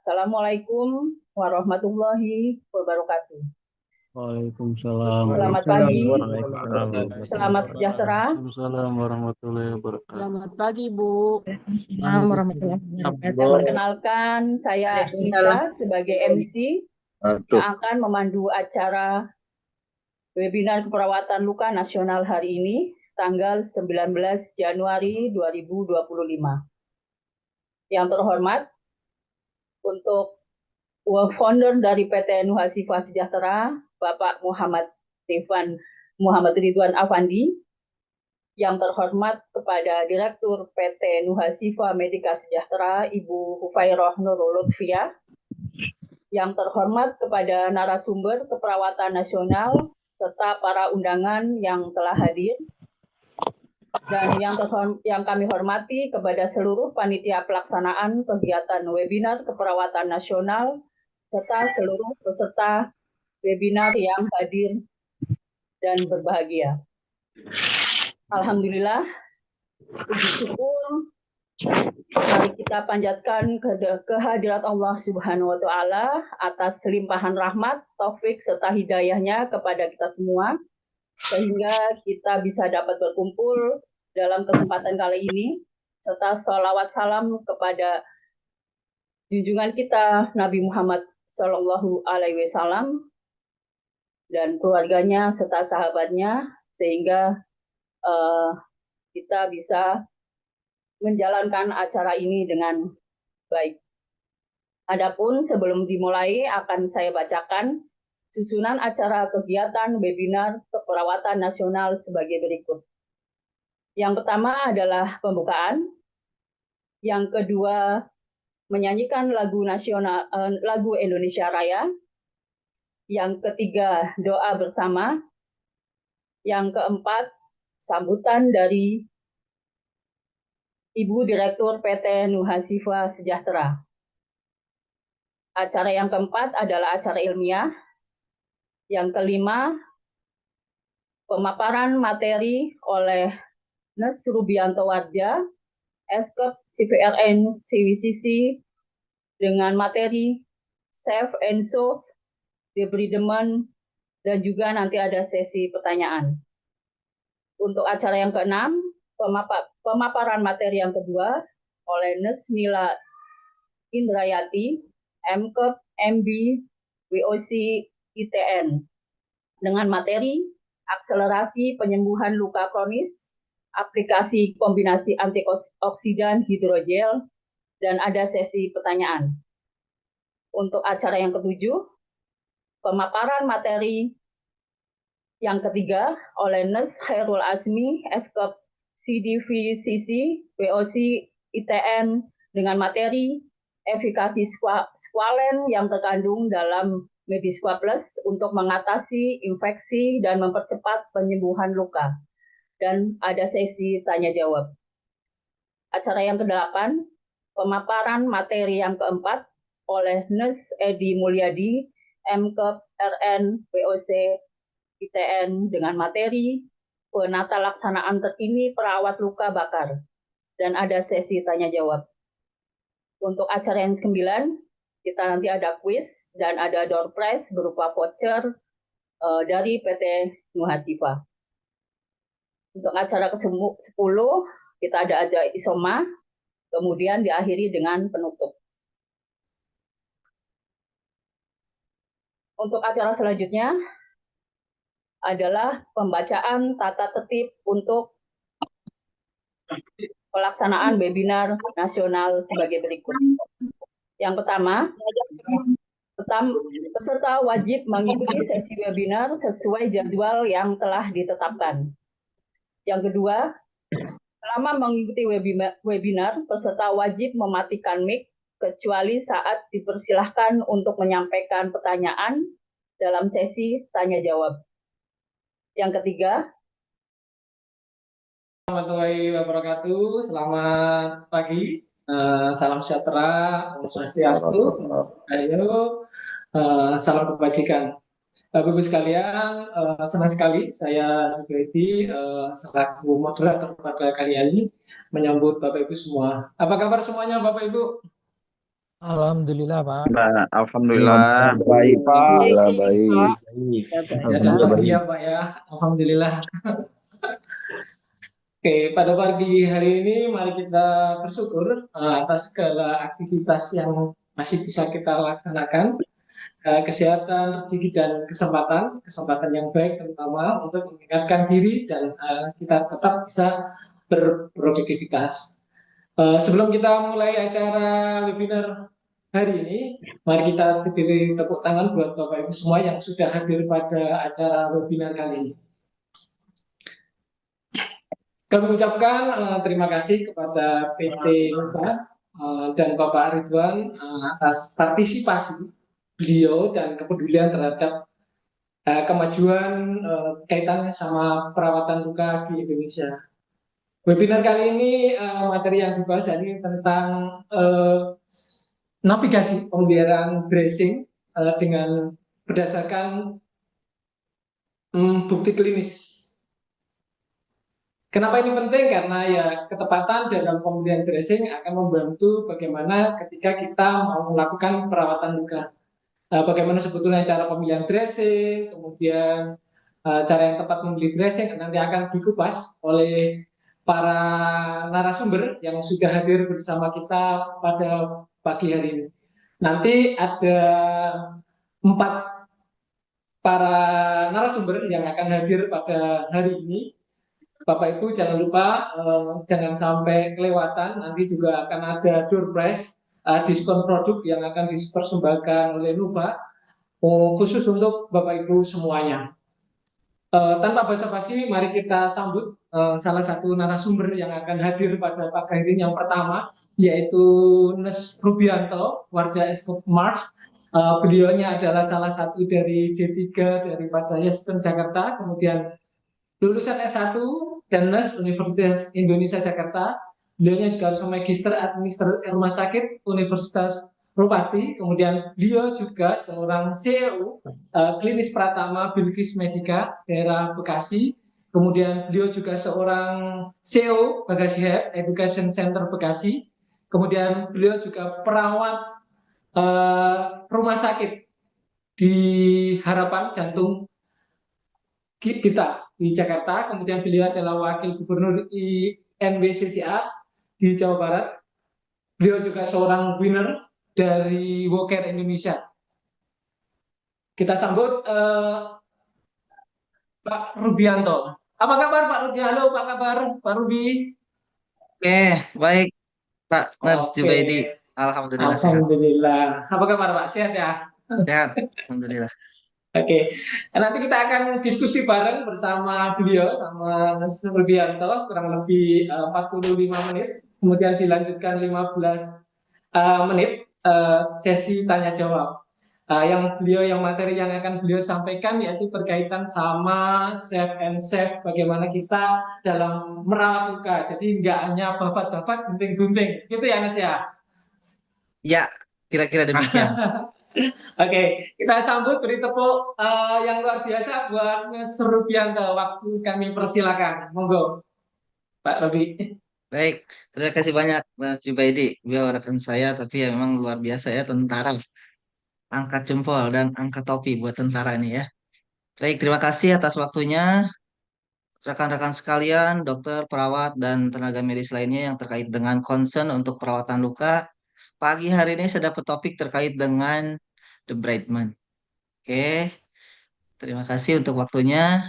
Assalamualaikum warahmatullahi wabarakatuh. Waalaikumsalam Selamat pagi, selamat sejahtera. Waalaikumsalam warahmatullahi wabarakatuh. Selamat pagi, Bu. Assalamualaikum warahmatullahi wabarakatuh. Perkenalkan, saya Nisa sebagai MC yang akan memandu acara webinar keperawatan luka nasional hari ini, tanggal 19 Januari 2025. Yang terhormat, untuk founder dari PT Nuha Sifa Sejahtera, Bapak Muhammad Ridwan Afandi. Yang terhormat kepada Direktur PT Nuha Sifa Medika Sejahtera, Ibu Hufairah Nurul Lutfiyah. Yang terhormat kepada narasumber keperawatan nasional serta para undangan yang telah hadir. Dan yang kami hormati kepada seluruh panitia pelaksanaan kegiatan webinar keperawatan nasional serta seluruh peserta webinar yang hadir dan berbahagia. Alhamdulillah, puji syukur mari kita panjatkan kehadirat Allah Subhanahu wa Ta'ala atas limpahan rahmat, taufik serta hidayahnya kepada kita semua, sehingga kita bisa dapat berkumpul dalam kesempatan kali ini, serta sholawat salam kepada junjungan kita Nabi Muhammad Shallallahu Alaihi Wasallam dan keluarganya serta sahabatnya, sehingga kita bisa menjalankan acara ini dengan baik. Adapun sebelum dimulai akan saya bacakan susunan acara kegiatan webinar keperawatan nasional sebagai berikut. Yang pertama adalah pembukaan, yang kedua menyanyikan lagu nasional, lagu Indonesia Raya, yang ketiga doa bersama, yang keempat sambutan dari Ibu Direktur PT Nuha Sifa Sejahtera. Acara yang keempat adalah acara ilmiah. Yang kelima, pemaparan materi oleh Nes Rubianto Warja, Eskep CPRN CWCC, dengan materi Safe and Soft, debridement, dan juga nanti ada sesi pertanyaan. Untuk acara yang keenam, pemaparan materi yang kedua oleh Nes Mila Indrayati, MKep, MB, WOC, ITN, dengan materi akselerasi penyembuhan luka kronis, aplikasi kombinasi antioksidan hidrogel, dan ada sesi pertanyaan. Untuk acara yang ketujuh, pemaparan materi yang ketiga oleh Nes Khairul Azmi, Eskep CDVCC, WOC, ITN, dengan materi efikasi squalen yang terkandung dalam Medisqua Plus untuk mengatasi infeksi dan mempercepat penyembuhan luka. Dan ada sesi tanya-jawab. Acara yang ke-8, pemaparan materi yang keempat oleh Nes Edi Mulyadi, MKep, RN, WOC, ITN, dengan materi penata laksanaan terkini perawat luka bakar. Dan ada sesi tanya-jawab. Untuk acara yang ke-9, kita nanti ada quiz dan ada door prize berupa voucher dari PT Nuha Sifa. Untuk acara ke-10, kita ada isoma, kemudian diakhiri dengan penutup. Untuk acara selanjutnya adalah pembacaan tata tertib untuk pelaksanaan webinar nasional sebagai berikut. Yang pertama, peserta wajib mengikuti sesi webinar sesuai jadwal yang telah ditetapkan. Yang kedua, selama mengikuti webinar, peserta wajib mematikan mic kecuali saat dipersilahkan untuk menyampaikan pertanyaan dalam sesi tanya-jawab. Yang ketiga, warahmatullahi wabarakatuh. Selamat pagi, salam sejahtera, Om Swastiastu, ayo, salam kebajikan. Bapak Ibu sekalian, senang sekali saya Zubaidi selaku moderator pada kali ini menyambut Bapak Ibu semua. Apa kabar semuanya Bapak Ibu? Alhamdulillah, Pak. Nah, alhamdulillah. Baik, Pak. Baik, Alhamdulillah baik. Baik. ya, Pak. Ya, Alhamdulillah baik. iya Pak ya, Alhamdulillah. Oke, pada pagi hari ini mari kita bersyukur atas segala aktivitas yang masih bisa kita laksanakan, kesehatan, rezeki dan kesempatan yang baik terutama untuk mengingatkan diri dan kita tetap bisa berproduktivitas. Sebelum kita mulai acara webinar hari ini, mari kita beri tepuk tangan buat Bapak Ibu semua yang sudah hadir pada acara webinar kali ini. Kami ucapkan terima kasih kepada PT Nuva dan Bapak Ridwan atas partisipasi beliau dan kepedulian terhadap kemajuan kaitannya sama perawatan luka di Indonesia. Webinar kali ini materi yang dibahas ini tentang navigasi pemeliharaan dressing dengan berdasarkan bukti klinis. Kenapa ini penting? Karena ya ketepatan dalam pemilihan dressing akan membantu bagaimana ketika kita mau melakukan perawatan luka. Bagaimana sebetulnya cara pemilihan dressing, kemudian cara yang tepat memilih dressing nanti akan dikupas oleh para narasumber yang sudah hadir bersama kita pada pagi hari ini. Nanti ada 4 para narasumber yang akan hadir pada hari ini. Bapak Ibu jangan lupa jangan sampai kelewatan, nanti juga akan ada door prize diskon produk yang akan dipersembahkan oleh Nuva khusus untuk Bapak Ibu semuanya. Tanpa basa-basi mari kita sambut salah satu narasumber yang akan hadir pada pagi ini. Yang pertama yaitu Nes Rubianto, warga Eskop Mars. Beliaunya adalah salah satu dari D3 daripada Yespen Jakarta, kemudian lulusan S1 Danes Universitas Indonesia Jakarta. Beliaunya juga harus magister administrasi rumah sakit Universitas Rupati. Kemudian beliau juga seorang CEO klinis Pratama Bilkis Medika daerah Bekasi. Kemudian beliau juga seorang CEO Bekasi Health Education Center Bekasi. Kemudian beliau juga perawat rumah sakit di Harapan Jantung kita di Jakarta. Kemudian beliau adalah wakil gubernur INWCCA di Jawa Barat. Beliau juga seorang winner dari WOCARE Indonesia. Kita sambut Pak Rubianto. Apa kabar Pak Rubi? Halo, apa kabar Pak Rubi? Oke, baik Pak Nars Oke. Jubaidi. Alhamdulillah sehat. Alhamdulillah. Apa kabar Pak? Sehat ya? Sehat, Alhamdulillah. Oke, nanti kita akan diskusi bareng bersama beliau, sama Mas Rubianto, kurang lebih 45 menit, kemudian dilanjutkan 15 menit sesi tanya jawab. Yang materi yang akan beliau sampaikan yaitu berkaitan sama safe and safe, bagaimana kita dalam merawat luka. Jadi nggak hanya babat-babat, gunting-gunting, gitu ya Mas ya? Ya, kira-kira demikian. Oke, kita sambut beri tepuk yang luar biasa buat Mas Rubianto. Waktu kami persilakan, monggo Pak Robi. Baik, terima kasih banyak Mas Jubaidi. Beliau rekan saya, tapi ya memang luar biasa ya, tentara. Angkat jempol dan angkat topi buat tentara ini ya. Baik, terima kasih atas waktunya. Rekan-rekan sekalian, dokter, perawat, dan tenaga medis lainnya yang terkait dengan concern untuk perawatan luka. Pagi hari ini saya dapat topik terkait dengan debridement. Oke, terima kasih untuk waktunya.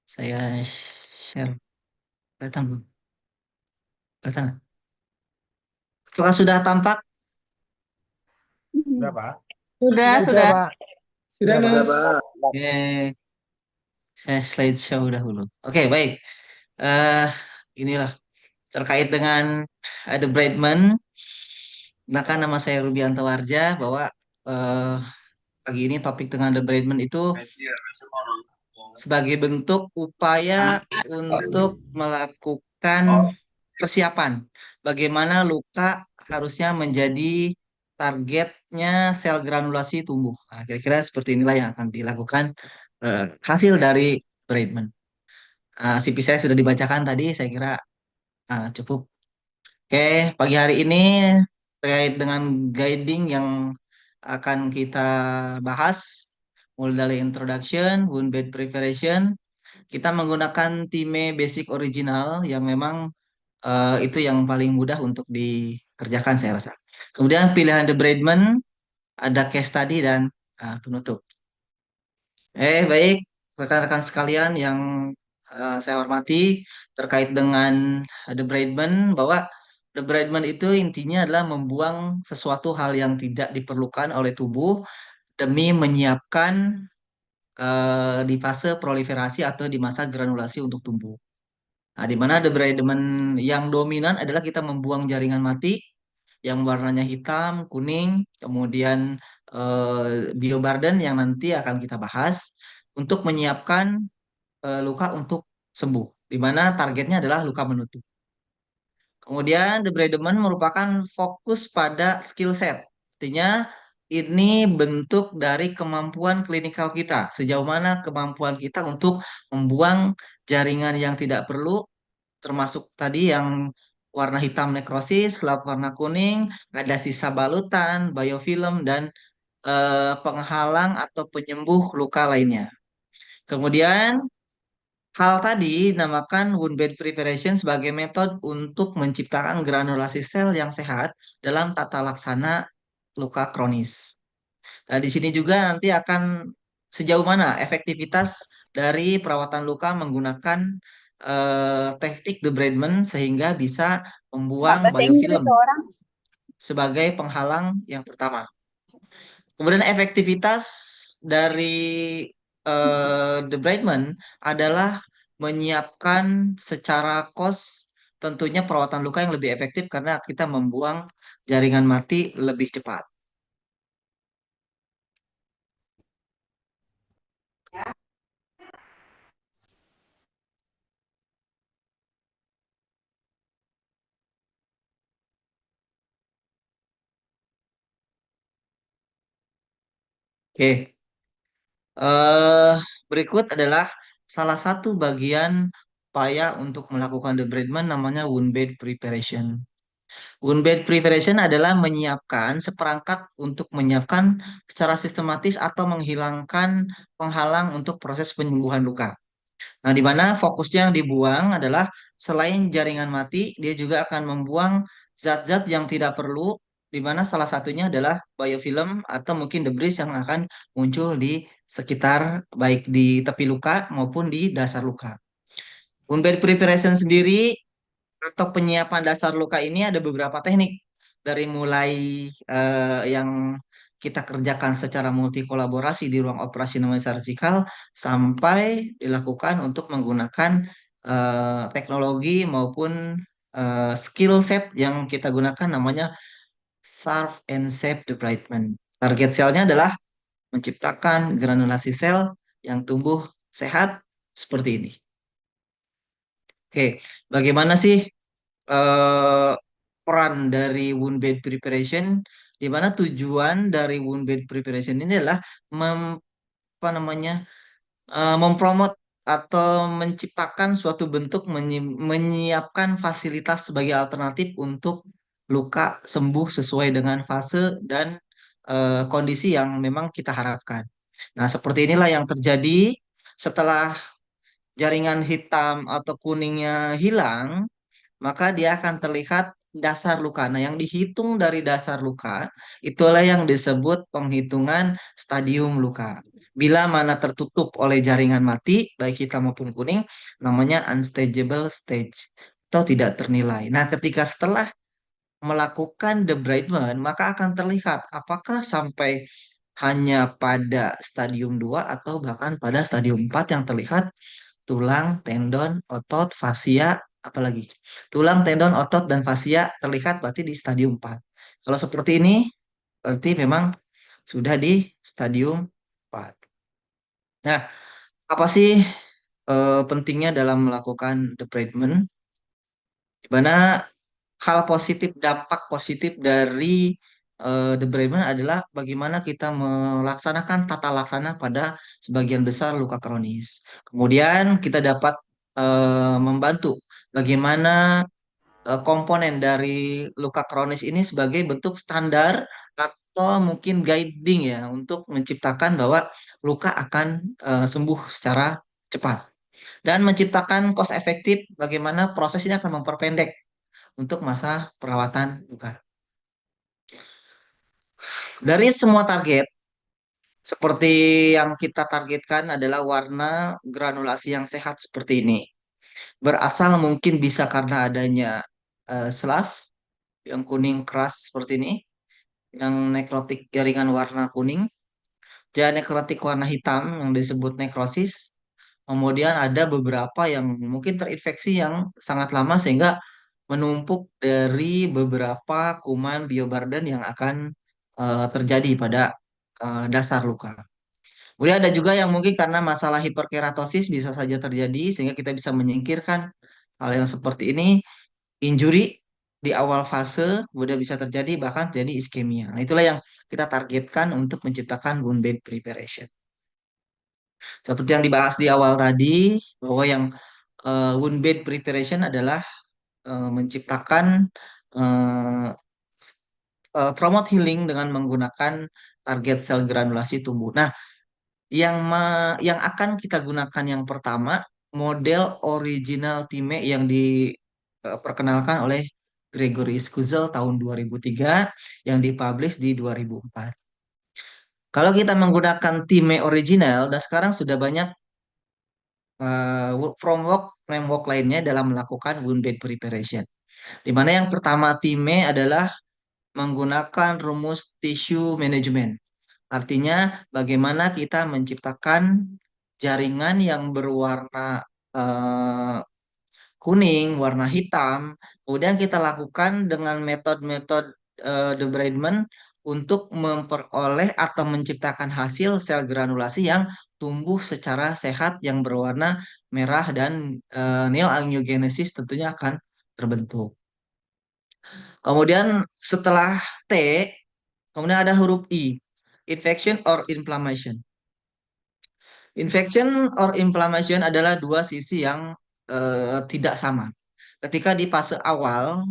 Saya share. Kelihatan belum? Kelihatan nggak? Apakah sudah tampak? Sudah, Pak. Sudah. Pak. Sudah, Mas. Oke, saya slideshow dahulu. Oke, baik. Inilah terkait dengan debridement. Nah, nama saya Rubianto Warja, bahwa pagi ini topik dengan debridement itu sebagai bentuk upaya untuk melakukan persiapan bagaimana luka harusnya menjadi targetnya sel granulasi tumbuh. Nah, kira-kira seperti inilah yang akan dilakukan hasil dari debridement. CV saya sudah dibacakan tadi, saya kira cukup. Oke, pagi hari ini terkait dengan guiding yang akan kita bahas, mulai dari introduction, wound bed preparation, kita menggunakan time basic original yang memang itu yang paling mudah untuk dikerjakan saya rasa. Kemudian pilihan debridement, ada case study dan penutup. Baik, rekan-rekan sekalian yang saya hormati terkait dengan debridement, bahwa debridement itu intinya adalah membuang sesuatu hal yang tidak diperlukan oleh tubuh demi menyiapkan di fase proliferasi atau di masa granulasi untuk tumbuh. Nah, di mana debridement yang dominan adalah kita membuang jaringan mati yang warnanya hitam, kuning, kemudian bioburden yang nanti akan kita bahas untuk menyiapkan luka untuk sembuh, di mana targetnya adalah luka menutup. Kemudian debridement merupakan fokus pada skill set. Artinya ini bentuk dari kemampuan klinikal kita. Sejauh mana kemampuan kita untuk membuang jaringan yang tidak perlu, termasuk tadi yang warna hitam nekrosis, lap warna kuning, ada sisa balutan, biofilm, dan penghalang atau penyembuh luka lainnya. Kemudian hal tadi dinamakan wound bed preparation sebagai metode untuk menciptakan granulasi sel yang sehat dalam tata laksana luka kronis. Nah, di sini juga nanti akan sejauh mana efektivitas dari perawatan luka menggunakan teknik debridement sehingga bisa Kak, membuang bahasa Inggris biofilm orang. sebagai penghalang yang pertama. Kemudian efektivitas dari debridement adalah menyiapkan secara kos tentunya perawatan luka yang lebih efektif karena kita membuang jaringan mati lebih cepat. Oke, eh berikut adalah salah satu bagian upaya untuk melakukan debridement namanya wound bed preparation. Wound bed preparation adalah menyiapkan seperangkat untuk menyiapkan secara sistematis atau menghilangkan penghalang untuk proses penyembuhan luka. Nah, di mana fokusnya yang dibuang adalah selain jaringan mati, dia juga akan membuang zat-zat yang tidak perlu, di mana salah satunya adalah biofilm atau mungkin debris yang akan muncul di sekitar baik di tepi luka maupun di dasar luka. Wound bed preparation sendiri atau penyiapan dasar luka ini ada beberapa teknik dari mulai yang kita kerjakan secara multi kolaborasi di ruang operasi non surgical sampai dilakukan untuk menggunakan teknologi maupun skill set yang kita gunakan namanya Sharp and Safe Debridement. Target selnya adalah menciptakan granulasi sel yang tumbuh sehat seperti ini. Oke, bagaimana sih eh, peran dari wound bed preparation, di mana tujuan dari wound bed preparation ini adalah apa namanya mempromot atau menciptakan suatu bentuk menyiapkan fasilitas sebagai alternatif untuk luka sembuh sesuai dengan fase dan kondisi yang memang kita harapkan. Nah, seperti inilah yang terjadi setelah jaringan hitam atau kuningnya hilang, maka dia akan terlihat dasar luka. Nah, yang dihitung dari dasar luka itulah yang disebut penghitungan stadium luka. Bila mana tertutup oleh jaringan mati, baik hitam maupun kuning, namanya unstageable stage atau tidak ternilai. Nah, ketika setelah melakukan debridement, maka akan terlihat apakah sampai hanya pada stadium 2 atau bahkan pada stadium 4 yang terlihat tulang, tendon, otot, fascia, apalagi tulang, tendon, otot, dan fascia terlihat berarti di stadium 4. Kalau seperti ini, berarti memang sudah di stadium 4. Nah, apa sih pentingnya dalam melakukan debridement? Di mana hal positif, dampak positif dari debridement adalah bagaimana kita melaksanakan tata laksana pada sebagian besar luka kronis. Kemudian kita dapat membantu bagaimana komponen dari luka kronis ini sebagai bentuk standar atau mungkin guiding ya untuk menciptakan bahwa luka akan sembuh secara cepat dan menciptakan cost efektif bagaimana proses ini akan memperpendek untuk masa perawatan luka. Dari semua target seperti yang kita targetkan adalah warna granulasi yang sehat seperti ini. Berasal mungkin bisa karena adanya SLAF yang kuning keras seperti ini, yang nekrotik jaringan warna kuning, dan nekrotik warna hitam yang disebut nekrosis. Kemudian ada beberapa yang mungkin terinfeksi yang sangat lama sehingga menumpuk dari beberapa kuman bioburden yang akan terjadi pada dasar luka. Kemudian ada juga yang mungkin karena masalah hiperkeratosis bisa saja terjadi sehingga kita bisa menyingkirkan hal yang seperti ini, injury di awal fase kemudian bisa terjadi bahkan terjadi iskemia. Nah, itulah yang kita targetkan untuk menciptakan wound bed preparation. Seperti yang dibahas di awal tadi bahwa yang wound bed preparation adalah menciptakan eh, promote healing dengan menggunakan target sel granulasi tumbuh. Nah, yang akan kita gunakan yang pertama model original time yang diperkenalkan oleh Gregory Skuzel tahun 2003 yang dipublish di 2004. Kalau kita menggunakan time original dan sekarang sudah banyak framework lainnya dalam melakukan wound bed preparation. Di mana yang pertama time adalah menggunakan rumus tissue management. Artinya bagaimana kita menciptakan jaringan yang berwarna eh, kuning, warna hitam. Kemudian kita lakukan dengan metode-metode debridement untuk memperoleh atau menciptakan hasil sel granulasi yang tumbuh secara sehat yang berwarna merah dan neoangiogenesis tentunya akan terbentuk. Kemudian setelah T, kemudian ada huruf I, infection or inflammation. Infection or inflammation adalah dua sisi yang tidak sama. Ketika di fase awal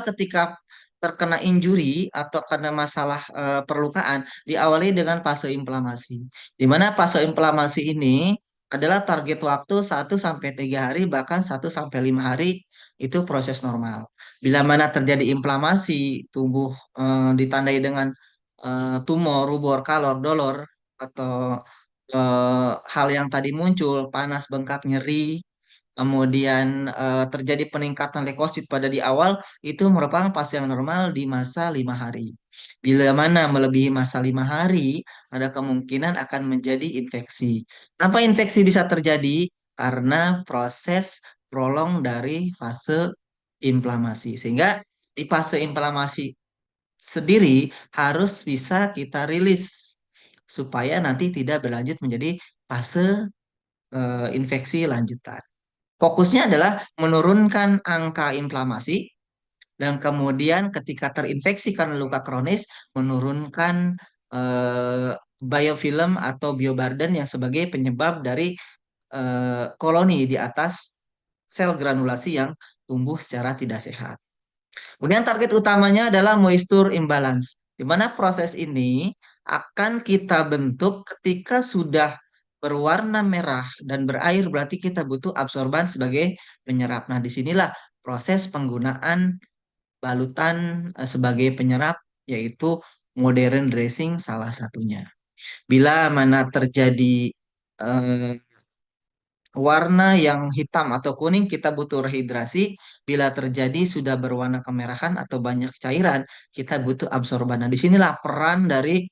ketika terkena injury atau karena masalah perlukaan, diawali dengan fase inflamasi. Di mana fase inflamasi ini adalah target waktu 1 sampai 3 hari, bahkan 1 sampai 5 hari itu proses normal. Bila mana terjadi inflamasi, tubuh ditandai dengan tumor, rubor, kalor, dolor, atau hal yang tadi muncul, panas, bengkak, nyeri, kemudian terjadi peningkatan leukosit pada di awal, itu merupakan fase yang normal di masa 5 hari. Bila mana melebihi masa 5 hari, ada kemungkinan akan menjadi infeksi. Kenapa infeksi bisa terjadi? Karena proses prolong dari fase inflamasi. Sehingga di fase inflamasi sendiri harus bisa kita rilis supaya nanti tidak berlanjut menjadi fase infeksi lanjutan. Fokusnya adalah menurunkan angka inflamasi dan kemudian ketika terinfeksi karena luka kronis menurunkan biofilm atau bioburden yang sebagai penyebab dari koloni di atas sel granulasi yang tumbuh secara tidak sehat. Kemudian target utamanya adalah moisture imbalance, di mana proses ini akan kita bentuk ketika sudah berwarna merah dan berair, berarti kita butuh absorban sebagai penyerap. Nah, disinilah proses penggunaan balutan sebagai penyerap, yaitu modern dressing salah satunya. Bila mana terjadi eh, warna yang hitam atau kuning, kita butuh rehidrasi. Bila terjadi sudah berwarna kemerahan atau banyak cairan, kita butuh absorban. Nah, disinilah peran dari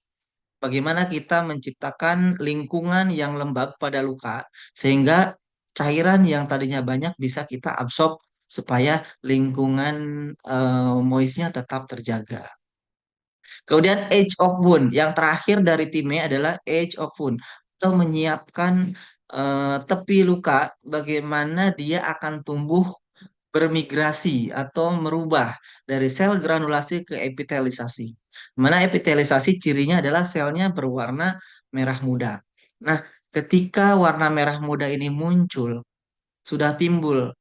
bagaimana kita menciptakan lingkungan yang lembab pada luka, sehingga cairan yang tadinya banyak bisa kita absorb supaya lingkungan moistnya tetap terjaga. Kemudian age of wound, yang terakhir dari timnya adalah age of wound atau menyiapkan tepi luka, bagaimana dia akan tumbuh bermigrasi atau merubah dari sel granulasi ke epitelisasi. Mana epitelisasi cirinya adalah selnya berwarna merah muda. Nah, ketika warna merah muda ini muncul, sudah timbul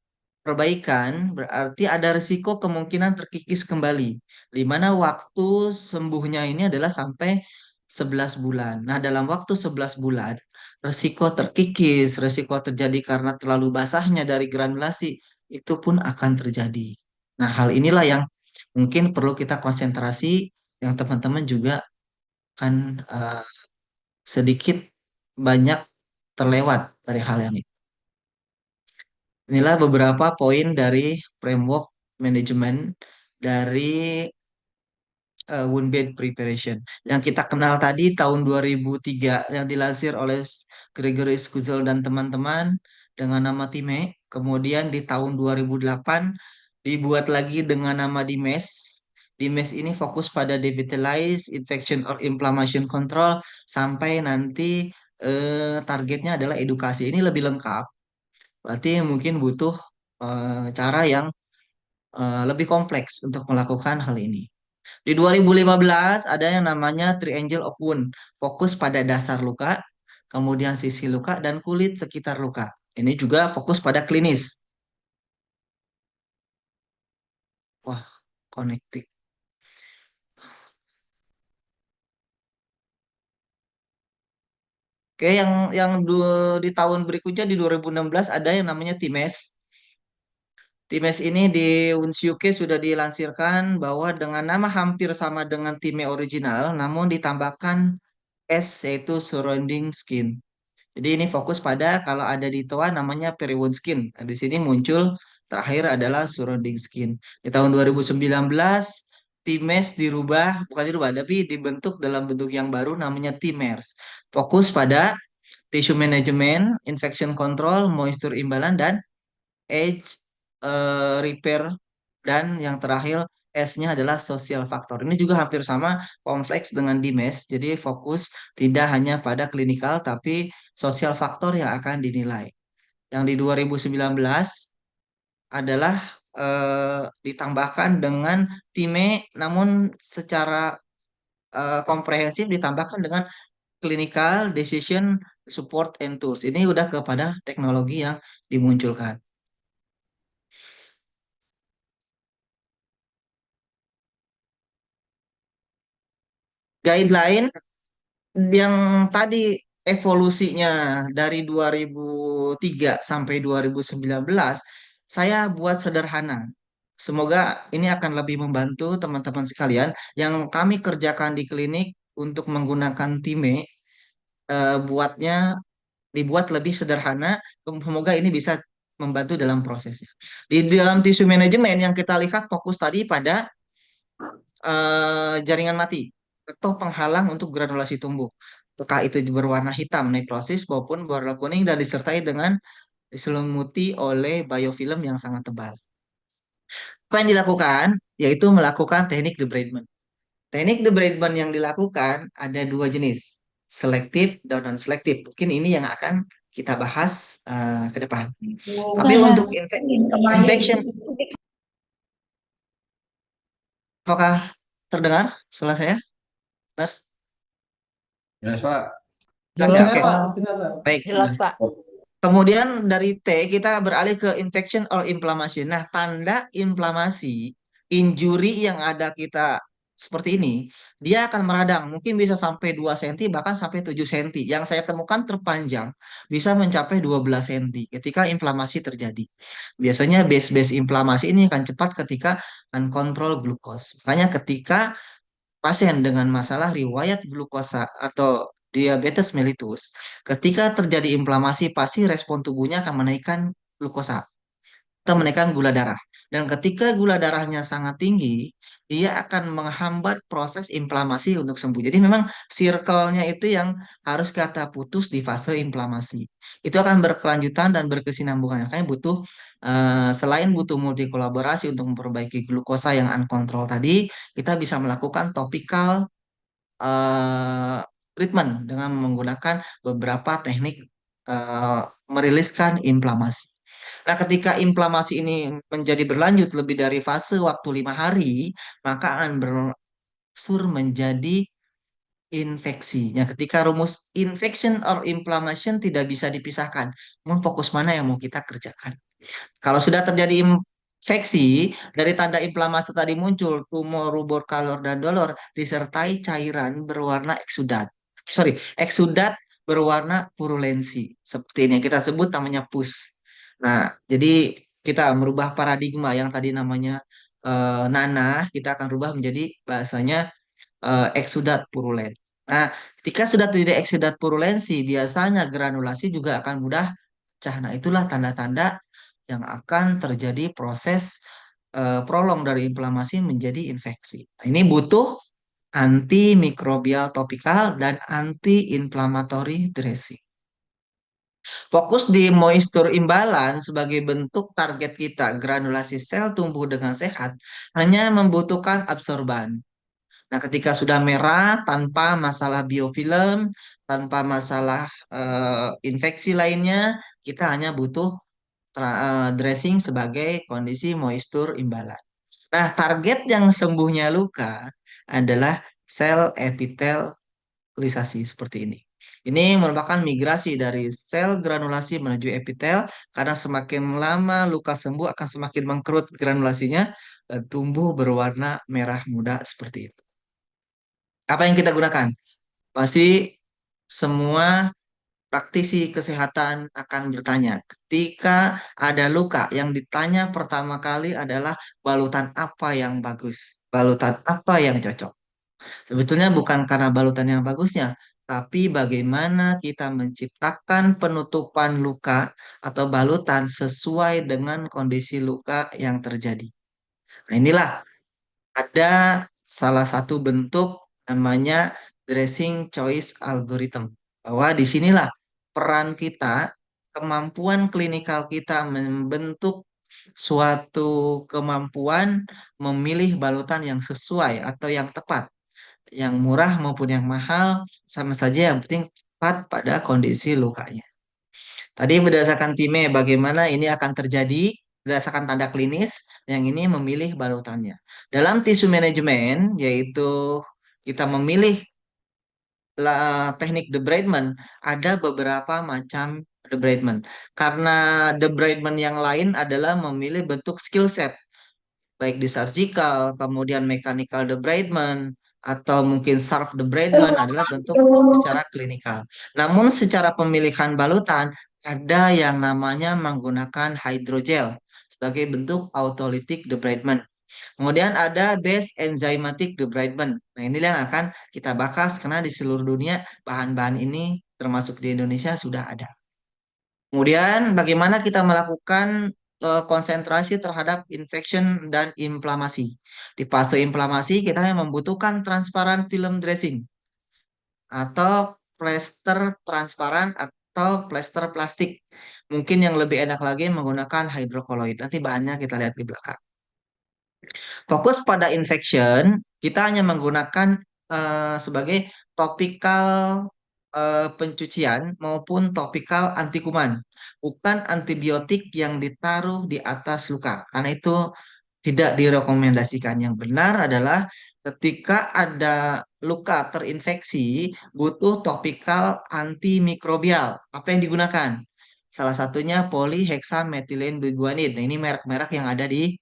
perbaikan berarti ada risiko kemungkinan terkikis kembali, di mana waktu sembuhnya ini adalah sampai 11 bulan. Nah, dalam waktu 11 bulan, risiko terkikis, risiko terjadi karena terlalu basahnya dari granulasi, itu pun akan terjadi. Nah, hal inilah yang mungkin perlu kita konsentrasi, yang teman-teman juga kan sedikit banyak terlewat dari hal yang itu. Inilah beberapa poin dari framework manajemen dari wound bed preparation. Yang kita kenal tadi tahun 2003 yang dilansir oleh Gregory Skuzel dan teman-teman dengan nama TIME. Kemudian di tahun 2008 dibuat lagi dengan nama DIMES. DIMES ini fokus pada devitalize, infection or inflammation control sampai nanti targetnya adalah edukasi. Ini lebih lengkap. Berarti mungkin butuh cara yang lebih kompleks untuk melakukan hal ini. Di 2015 ada yang namanya Triangle of Wound, fokus pada dasar luka, kemudian sisi luka dan kulit sekitar luka. Ini juga fokus pada klinis. Wah, connecting. Oke, di tahun berikutnya di 2016 ada yang namanya TIMES. TIMES ini di Wounds UK sudah dilansirkan bahwa dengan nama hampir sama dengan Time original, namun ditambahkan S yaitu surrounding skin. Jadi ini fokus pada kalau ada di toa namanya peri-wound skin. Nah, di sini muncul terakhir adalah surrounding skin. Di tahun 2019 TIMES dirubah, bukan dirubah, tapi dibentuk dalam bentuk yang baru namanya TIMERS. Fokus pada tissue management, infection control, moisture imbalance, dan age repair, dan yang terakhir S-nya adalah social factor. Ini juga hampir sama kompleks dengan DIMES. Jadi fokus tidak hanya pada klinikal tapi social factor yang akan dinilai. Yang di 2019 adalah ditambahkan dengan TIME namun secara komprehensif ditambahkan dengan clinical decision support and tools. Ini udah kepada teknologi yang dimunculkan. Guideline yang tadi evolusinya dari 2003 sampai 2019, saya buat sederhana. Semoga ini akan lebih membantu teman-teman sekalian yang kami kerjakan di klinik untuk menggunakan time, dibuat lebih sederhana. Semoga ini bisa membantu dalam prosesnya. Di dalam tisu manajemen yang kita lihat fokus tadi pada jaringan mati atau penghalang untuk granulasi tumbuh. Apakah itu berwarna hitam nekrosis maupun berwarna kuning dan disertai dengan diselimuti oleh biofilm yang sangat tebal. Apa yang dilakukan? Yaitu melakukan teknik debridement. Teknik debridement yang dilakukan ada dua jenis, selektif dan non-selektif. Mungkin ini yang akan kita bahas ke depan. Tapi untuk infection, apakah terdengar suara saya? Mas? Jelas, Pak. Jelas ya? Oke. Benar, Pak. Baik. Jelas, Pak. Kemudian dari T kita beralih ke infection or inflammation. Nah, tanda inflamasi, injury yang ada kita seperti ini, dia akan meradang. Mungkin bisa sampai 2 cm, bahkan sampai 7 cm. Yang saya temukan terpanjang bisa mencapai 12 cm ketika inflamasi terjadi. Biasanya base-base inflamasi ini akan cepat ketika uncontrolled glucose. Makanya ketika pasien dengan masalah riwayat glukosa atau diabetes mellitus, ketika terjadi inflamasi pasti respon tubuhnya akan menaikkan glukosa atau menaikkan gula darah. Dan ketika gula darahnya sangat tinggi, dia akan menghambat proses inflamasi untuk sembuh. Jadi memang circle-nya itu yang harus kita putus di fase inflamasi. Itu akan berkelanjutan dan berkesinambungan. Makanya butuh selain butuh multi kolaborasi untuk memperbaiki glukosa yang uncontrol tadi, kita bisa melakukan topical treatment dengan menggunakan beberapa teknik meriliskan inflamasi. Nah, ketika inflamasi ini menjadi berlanjut lebih dari fase waktu 5 hari, maka akan berangsur menjadi infeksi. Nah, ketika rumus infection or inflammation tidak bisa dipisahkan, namun fokus mana yang mau kita kerjakan. Kalau sudah terjadi infeksi, dari tanda inflamasi tadi muncul tumor, rubor, kalor, dan dolor, disertai cairan berwarna eksudat. Sorry, eksudat berwarna purulensi. Seperti ini yang kita sebut namanya pus. Nah, jadi kita merubah paradigma yang tadi namanya nanah, kita akan rubah menjadi bahasanya eksudat purulen. Nah, ketika sudah terjadi eksudat purulensi, biasanya granulasi juga akan mudah pecah. Nah, itulah tanda-tanda yang akan terjadi proses prolong dari inflamasi menjadi infeksi. Nah, ini butuh antimikrobial topikal dan anti-inflammatory dressing. Fokus di moisture imbalance sebagai bentuk target kita granulasi sel tumbuh dengan sehat hanya membutuhkan absorban. Nah, ketika sudah merah tanpa masalah biofilm, tanpa masalah infeksi lainnya, kita hanya butuh dressing sebagai kondisi moisture imbalance. Nah, target yang sembuhnya luka adalah sel epitelisasi seperti ini. Ini merupakan migrasi dari sel granulasi menuju epitel karena semakin lama luka sembuh akan semakin mengkerut granulasinya dan tumbuh berwarna merah muda seperti itu. Apa yang kita gunakan? Pasti semua praktisi kesehatan akan bertanya. Ketika ada luka, yang ditanya pertama kali adalah balutan apa yang bagus, balutan apa yang cocok. Sebetulnya bukan karena balutan yang bagusnya, tapi bagaimana kita menciptakan penutupan luka atau balutan sesuai dengan kondisi luka yang terjadi. Nah, inilah ada salah satu bentuk namanya dressing choice algorithm. Bahwa disinilah peran kita, kemampuan klinikal kita membentuk suatu kemampuan memilih balutan yang sesuai atau yang tepat. Yang murah maupun yang mahal, sama saja yang penting tepat pada kondisi lukanya. Tadi berdasarkan time bagaimana ini akan terjadi berdasarkan tanda klinis, yang ini memilih balutannya. Dalam tisu manajemen, yaitu kita memilih teknik debridement, ada beberapa macam debridement. Karena debridement yang lain adalah memilih bentuk skill set, baik di surgical, kemudian mechanical debridement, atau mungkin sharp debridement adalah bentuk secara klinikal. Namun secara pemilihan balutan, ada yang namanya menggunakan hydrogel sebagai bentuk autolytic debridement. Kemudian ada base enzymatic debridement. Nah, ini yang akan kita bahas karena di seluruh dunia bahan-bahan ini termasuk di Indonesia sudah ada. Kemudian bagaimana kita melakukan konsentrasi terhadap infection dan inflamasi. Di fase inflamasi kita hanya membutuhkan transparan film dressing atau plester transparan atau plester plastik. Mungkin yang lebih enak lagi menggunakan hidrokoloid. Nanti bahannya kita lihat di belakang. Fokus pada infection, kita hanya menggunakan sebagai topikal pencucian maupun topikal anti kuman, bukan antibiotik yang ditaruh di atas luka. Karena itu tidak direkomendasikan. Yang benar adalah ketika ada luka terinfeksi, butuh topikal antimikrobial. Apa yang digunakan? Salah satunya polyhexamethylene biguanide. Nah, ini merek-merek yang ada di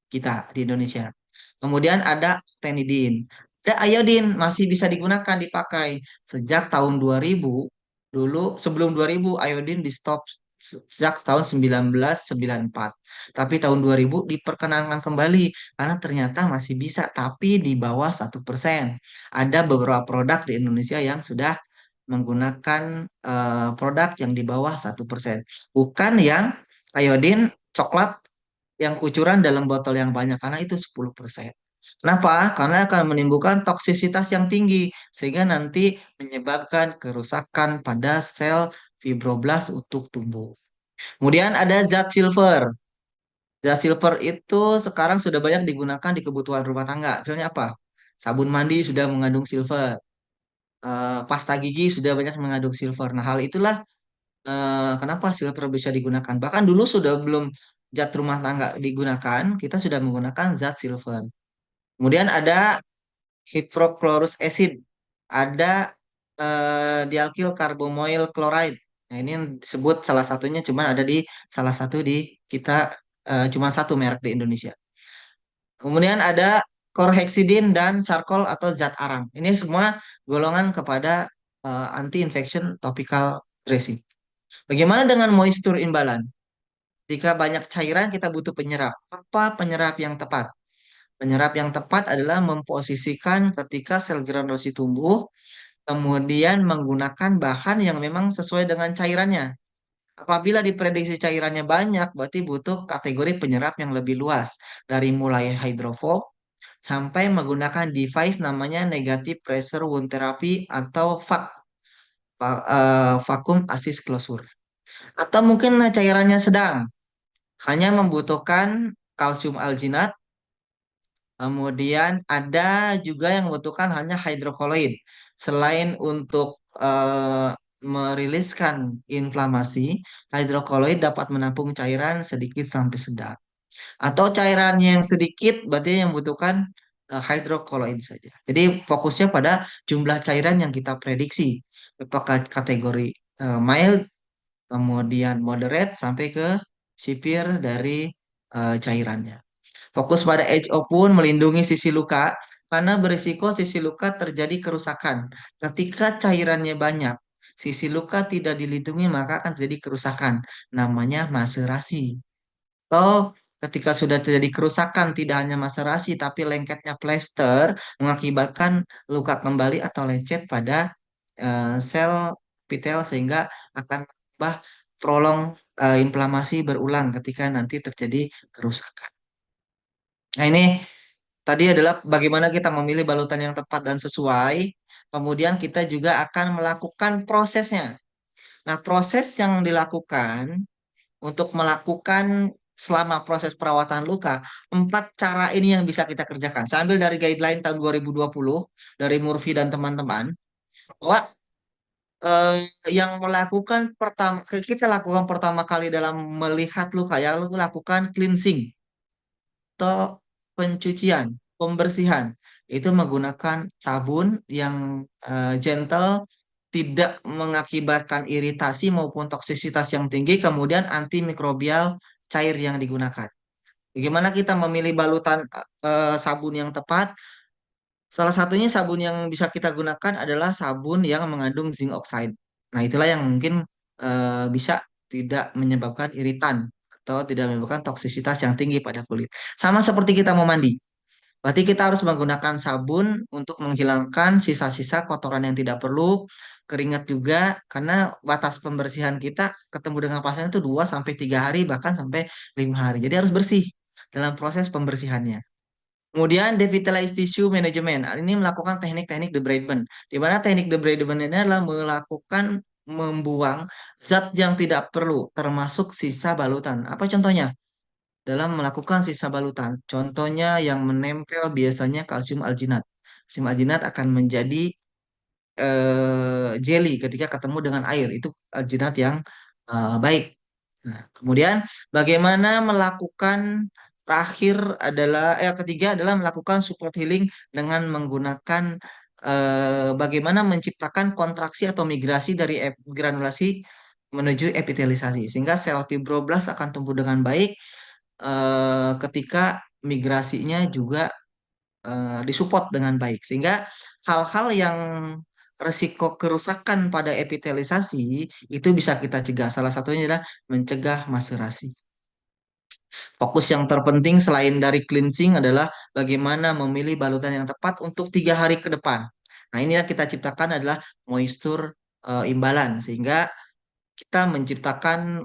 kita di Indonesia. Kemudian ada tenidin. Ada iodin masih bisa digunakan dipakai sejak tahun 2000. Dulu sebelum 2000 iodin di stop sejak tahun 1994. Tapi tahun 2000 diperkenankan kembali karena ternyata masih bisa tapi di bawah 1%. Ada beberapa produk di Indonesia yang sudah menggunakan produk yang di bawah 1%. Bukan yang iodin coklat yang kucuran dalam botol yang banyak karena itu 10%. Kenapa? Karena akan menimbulkan toksisitas yang tinggi sehingga nanti menyebabkan kerusakan pada sel fibroblast untuk tumbuh. Kemudian ada zat silver. Zat silver itu sekarang sudah banyak digunakan di kebutuhan rumah tangga. Misalnya apa? Sabun mandi sudah mengandung silver. Pasta gigi sudah banyak mengandung silver. Nah, hal itulah kenapa silver bisa digunakan. Bahkan dulu sudah belum zat rumah tangga digunakan, kita sudah menggunakan zat silver. Kemudian ada hydrochlorous acid, ada dialkyl carbomoyl chloride. Nah, ini yang disebut salah satunya cuman ada di salah satu di kita, cuma satu merek di Indonesia. Kemudian ada chlorhexidine dan charcoal atau zat arang. Ini semua golongan kepada anti-infection topical dressing. Bagaimana dengan moisture imbalan? Jika banyak cairan kita butuh penyerap. Apa penyerap yang tepat? Penyerap yang tepat adalah memposisikan ketika sel granulasi tumbuh, kemudian menggunakan bahan yang memang sesuai dengan cairannya. Apabila diprediksi cairannya banyak, berarti butuh kategori penyerap yang lebih luas, dari mulai hydrofob sampai menggunakan device namanya negative pressure wound therapy atau VAC, vacuum assist closure. Atau mungkin cairannya sedang, hanya membutuhkan kalsium alginat. Kemudian ada juga yang membutuhkan hanya hidrokoloid. Selain untuk meriliskan inflamasi, hidrokoloid dapat menampung cairan sedikit sampai sedang. Atau cairannya yang sedikit berarti yang membutuhkan hidrokoloid saja. Jadi fokusnya pada jumlah cairan yang kita prediksi. Apakah kategori mild, kemudian moderate, sampai ke severe dari cairannya. Fokus pada HO pun melindungi sisi luka karena berisiko sisi luka terjadi kerusakan. Ketika cairannya banyak, sisi luka tidak dilindungi maka akan terjadi kerusakan. Namanya maserasi. Atau ketika sudah terjadi kerusakan tidak hanya maserasi tapi lengketnya plester mengakibatkan luka kembali atau lecet pada sel epitel sehingga akan bah prolong inflamasi berulang ketika nanti terjadi kerusakan. Nah, ini tadi adalah bagaimana kita memilih balutan yang tepat dan sesuai. Kemudian kita juga akan melakukan prosesnya. Nah, proses yang dilakukan untuk melakukan selama proses perawatan luka, 4 cara ini yang bisa kita kerjakan. Saya ambil dari guideline tahun 2020 dari Murphy dan teman-teman, bahwa eh, yang melakukan pertama kita lakukan pertama kali dalam melihat luka ya, lakukan cleansing atau pencucian, pembersihan. Itu menggunakan sabun yang gentle, tidak mengakibatkan iritasi maupun toksisitas yang tinggi, kemudian antimikrobial cair yang digunakan. Bagaimana kita memilih balutan sabun yang tepat? Salah satunya sabun yang bisa kita gunakan adalah sabun yang mengandung zinc oxide. Nah, itulah yang mungkin bisa tidak menyebabkan iritan atau tidak menyebabkan toksisitas yang tinggi pada kulit. Sama seperti kita mau mandi. Berarti kita harus menggunakan sabun untuk menghilangkan sisa-sisa kotoran yang tidak perlu, keringat juga, karena batas pembersihan kita ketemu dengan pasien itu 2 sampai 3 hari, bahkan sampai 5 hari. Jadi harus bersih dalam proses pembersihannya. Kemudian devitalized tissue management. Ini melakukan teknik-teknik debridement. Di mana teknik debridement ini adalah melakukan membuang zat yang tidak perlu, termasuk sisa balutan. Apa contohnya? Dalam melakukan sisa balutan. Contohnya yang menempel biasanya kalsium alginat. Kalsium alginat akan menjadi jelly ketika ketemu dengan air. Itu alginat yang baik. Nah, kemudian bagaimana melakukan terakhir adalah ketiga adalah melakukan support healing dengan menggunakan bagaimana menciptakan kontraksi atau migrasi dari granulasi menuju epitelisasi sehingga sel fibroblast akan tumbuh dengan baik ketika migrasinya juga disupport dengan baik sehingga hal-hal yang resiko kerusakan pada epitelisasi itu bisa kita cegah. Salah satunya adalah mencegah maserasi. Fokus yang terpenting selain dari cleansing adalah bagaimana memilih balutan yang tepat untuk 3 hari ke depan. Nah, ini yang kita ciptakan adalah moisture imbalan sehingga kita menciptakan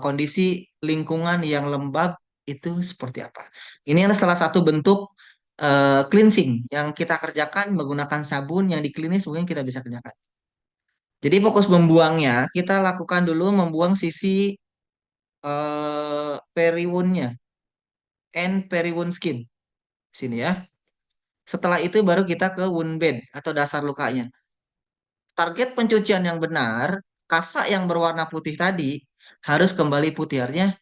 kondisi lingkungan yang lembab itu seperti apa. Ini adalah salah satu bentuk cleansing yang kita kerjakan menggunakan sabun yang di klinis mungkin kita bisa kerjakan. Jadi fokus membuangnya, kita lakukan dulu membuang sisi periwoundnya, and periwound skin. Sini ya. Setelah itu baru kita ke wound bed atau dasar lukanya. Target pencucian yang benar, kasak yang berwarna putih tadi harus kembali putih. Artinya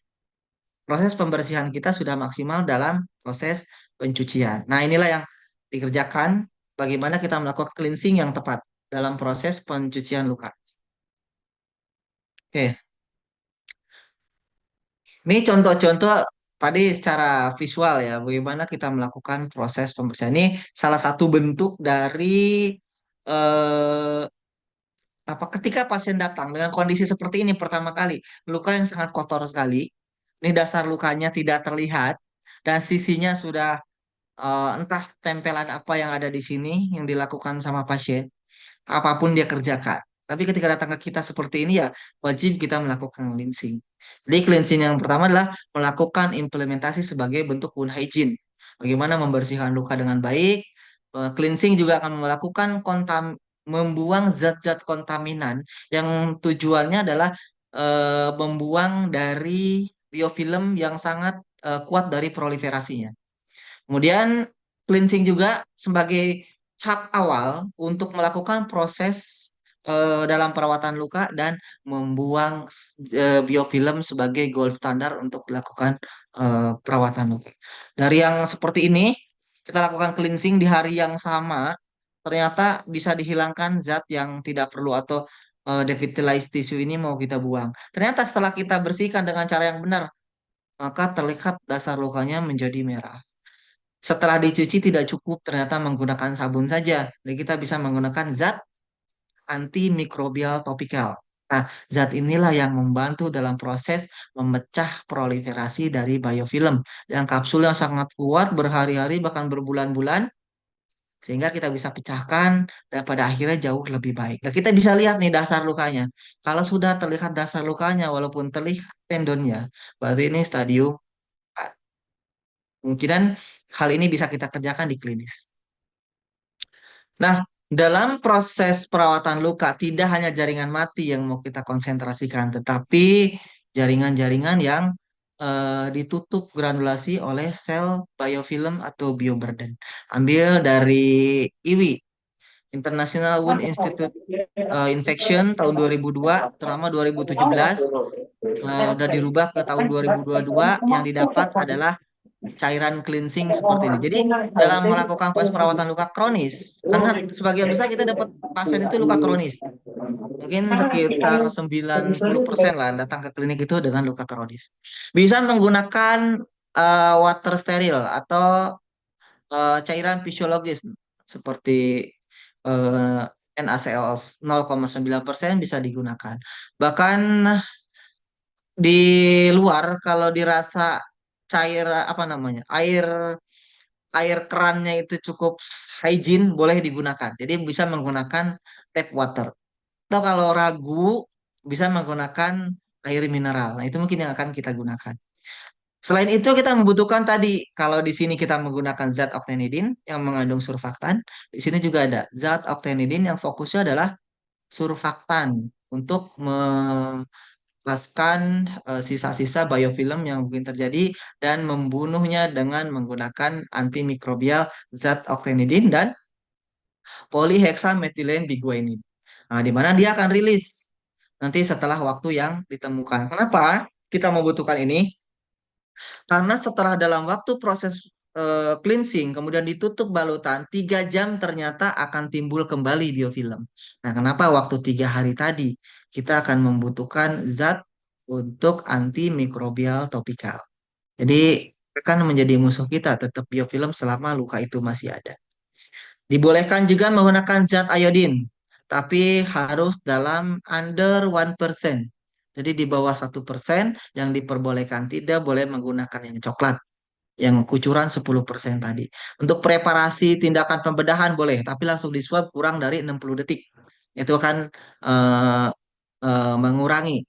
proses pembersihan kita sudah maksimal dalam proses pencucian. Nah, inilah yang dikerjakan bagaimana kita melakukan cleansing yang tepat dalam proses pencucian luka. Oke, ini contoh-contoh tadi secara visual ya, bagaimana kita melakukan proses pembersihan. Ini salah satu bentuk dari eh, apa ketika pasien datang dengan kondisi seperti ini pertama kali, luka yang sangat kotor sekali. Ini dasar lukanya tidak terlihat dan sisinya sudah entah tempelan apa yang ada di sini yang dilakukan sama pasien, apapun dia kerjakan. Tapi ketika datang ke kita seperti ini ya wajib kita melakukan cleansing. Jadi cleansing yang pertama adalah melakukan implementasi sebagai bentuk wound hygiene. Bagaimana membersihkan luka dengan baik. Cleansing juga akan melakukan membuang zat-zat kontaminan yang tujuannya adalah membuang dari biofilm yang sangat kuat dari proliferasinya. Kemudian cleansing juga sebagai tahap awal untuk melakukan proses dalam perawatan luka dan membuang biofilm sebagai gold standar untuk dilakukan perawatan luka. Dari yang seperti ini, kita lakukan cleansing di hari yang sama, ternyata bisa dihilangkan zat yang tidak perlu atau devitalized tissue ini mau kita buang. Ternyata setelah kita bersihkan dengan cara yang benar, maka terlihat dasar lukanya menjadi merah. Setelah dicuci tidak cukup ternyata menggunakan sabun saja. Jadi kita bisa menggunakan zat antimikrobial topikal. Nah, zat inilah yang membantu dalam proses memecah proliferasi dari biofilm. Yang kapsul yang sangat kuat berhari-hari bahkan berbulan-bulan sehingga kita bisa pecahkan dan pada akhirnya jauh lebih baik. Nah, kita bisa lihat nih dasar lukanya. Kalau sudah terlihat dasar lukanya walaupun terlihat tendonnya, berarti ini stadium 4. Kemungkinan hal ini bisa kita kerjakan di klinis. Nah, dalam proses perawatan luka tidak hanya jaringan mati yang mau kita konsentrasikan, tetapi jaringan-jaringan yang ditutup granulasi oleh sel biofilm atau bioburden. Ambil dari IWI, International Wound Institute Infection tahun 2002, terutama 2017, udah dirubah ke tahun 2022, yang didapat adalah cairan cleansing seperti ini. Jadi dalam melakukan proses perawatan luka kronis, karena sebagian besar kita dapat pasien itu luka kronis. Mungkin sekitar 90% lah datang ke klinik itu dengan luka kronis. Bisa menggunakan water steril atau cairan fisiologis seperti uh, NaCl 0,9% bisa digunakan. Bahkan di luar kalau dirasa cair apa namanya air air kerannya itu cukup hygiene boleh digunakan. Jadi bisa menggunakan tap water. Atau kalau ragu bisa menggunakan air mineral. Nah, itu mungkin yang akan kita gunakan. Selain itu kita membutuhkan tadi kalau di sini kita menggunakan zat octenidin yang mengandung surfaktan, di sini juga ada zat octenidin yang fokusnya adalah surfaktan untuk melepaskan sisa-sisa biofilm yang mungkin terjadi dan membunuhnya dengan menggunakan antimikrobial zat octenidin dan polyhexamethylene biguanide. Nah, di mana dia akan rilis nanti setelah waktu yang ditemukan. Kenapa kita membutuhkan ini? Karena setelah dalam waktu proses cleansing, kemudian ditutup balutan, 3 jam ternyata akan timbul kembali biofilm. Nah, kenapa waktu 3 hari tadi kita akan membutuhkan zat untuk antimikrobial topikal. Jadi akan menjadi musuh kita tetap biofilm selama luka itu masih ada. Dibolehkan juga menggunakan zat iodin, tapi harus dalam under 1%. Jadi di bawah 1% yang diperbolehkan, tidak boleh menggunakan yang coklat, yang kucuran 10% tadi. Untuk preparasi tindakan pembedahan boleh, tapi langsung disuap kurang dari 60 detik. Itu akan eh, mengurangi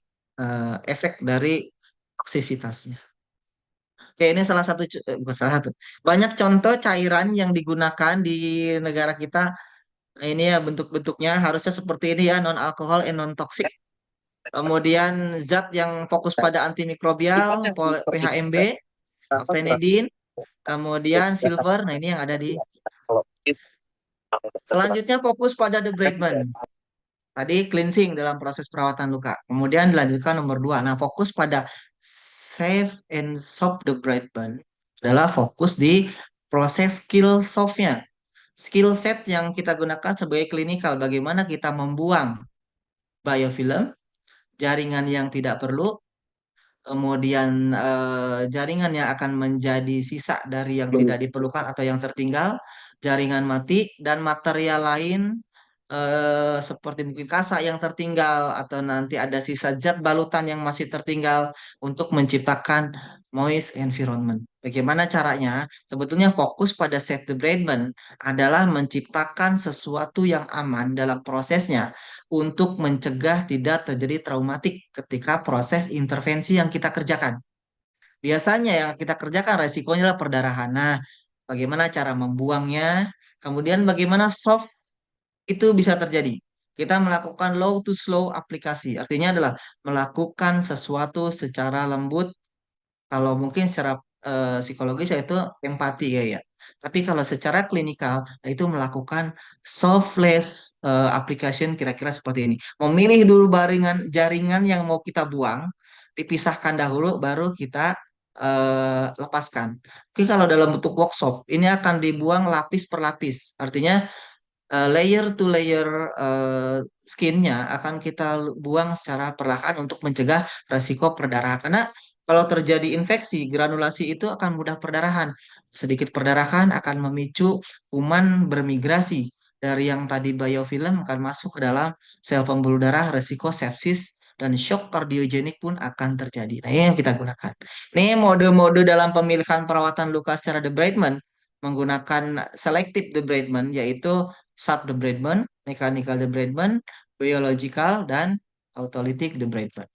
efek dari toksisitasnya. Oke, ini salah satu, bukan salah satu. Banyak contoh cairan yang digunakan di negara kita. Nah, ini ya bentuk-bentuknya harusnya seperti ini ya, non alkohol and non toxic. Kemudian zat yang fokus pada antimikrobial, PHMB, Afenidin, kemudian silver. Nah, ini yang ada di. Selanjutnya fokus pada debridement. Tadi cleansing dalam proses perawatan luka. Kemudian dilanjutkan nomor 2. Nah, fokus pada save and soft debridement adalah fokus di proses skill soft-nya. Skill set yang kita gunakan sebagai klinikal, bagaimana kita membuang biofilm jaringan yang tidak perlu, kemudian jaringan yang akan menjadi sisa dari yang tidak diperlukan atau yang tertinggal, jaringan mati, dan material lain seperti mungkin kasa yang tertinggal atau nanti ada sisa zat balutan yang masih tertinggal untuk menciptakan moist environment. Bagaimana caranya? Sebetulnya fokus pada safe debridement adalah menciptakan sesuatu yang aman dalam prosesnya untuk mencegah tidak terjadi traumatik ketika proses intervensi yang kita kerjakan. Biasanya yang kita kerjakan resikonya adalah perdarahan. Nah, bagaimana cara membuangnya? Kemudian bagaimana soft itu bisa terjadi. Kita melakukan low to slow aplikasi. Artinya adalah melakukan sesuatu secara lembut. Kalau mungkin secara psikologis yaitu empati ya. Tapi kalau secara klinikal itu melakukan softless application kira-kira seperti ini. Memilih dulu jaringan yang mau kita buang, dipisahkan dahulu baru kita lepaskan. Oke, kalau dalam bentuk workshop ini akan dibuang lapis per lapis. Artinya layer to layer skinnya akan kita buang secara perlahan untuk mencegah resiko perdarahan. Karena kalau terjadi infeksi, granulasi itu akan mudah perdarahan. Sedikit perdarahan akan memicu kuman bermigrasi dari yang tadi biofilm akan masuk ke dalam sel pembuluh darah, resiko sepsis dan shock kardiogenik pun akan terjadi. Nah, ini yang kita gunakan. Ini mode-mode dalam pemilihan perawatan luka secara debridement menggunakan selective debridement, yaitu sharp debridement, mechanical debridement, biological, dan autolytic debridement.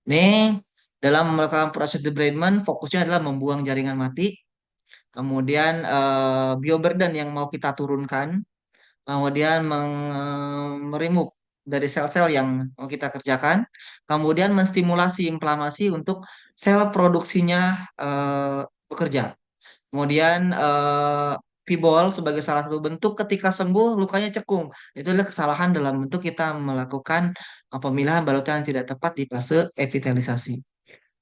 Nih, dalam melakukan proses debridement, fokusnya adalah membuang jaringan mati, kemudian bioburden yang mau kita turunkan, kemudian meremove dari sel-sel yang mau kita kerjakan, kemudian menstimulasi inflamasi untuk sel produksinya bekerja. Kemudian fibol sebagai salah satu bentuk ketika sembuh lukanya cekung. Itu adalah kesalahan dalam bentuk kita melakukan pemilihan balutan yang tidak tepat di fase epitelisasi.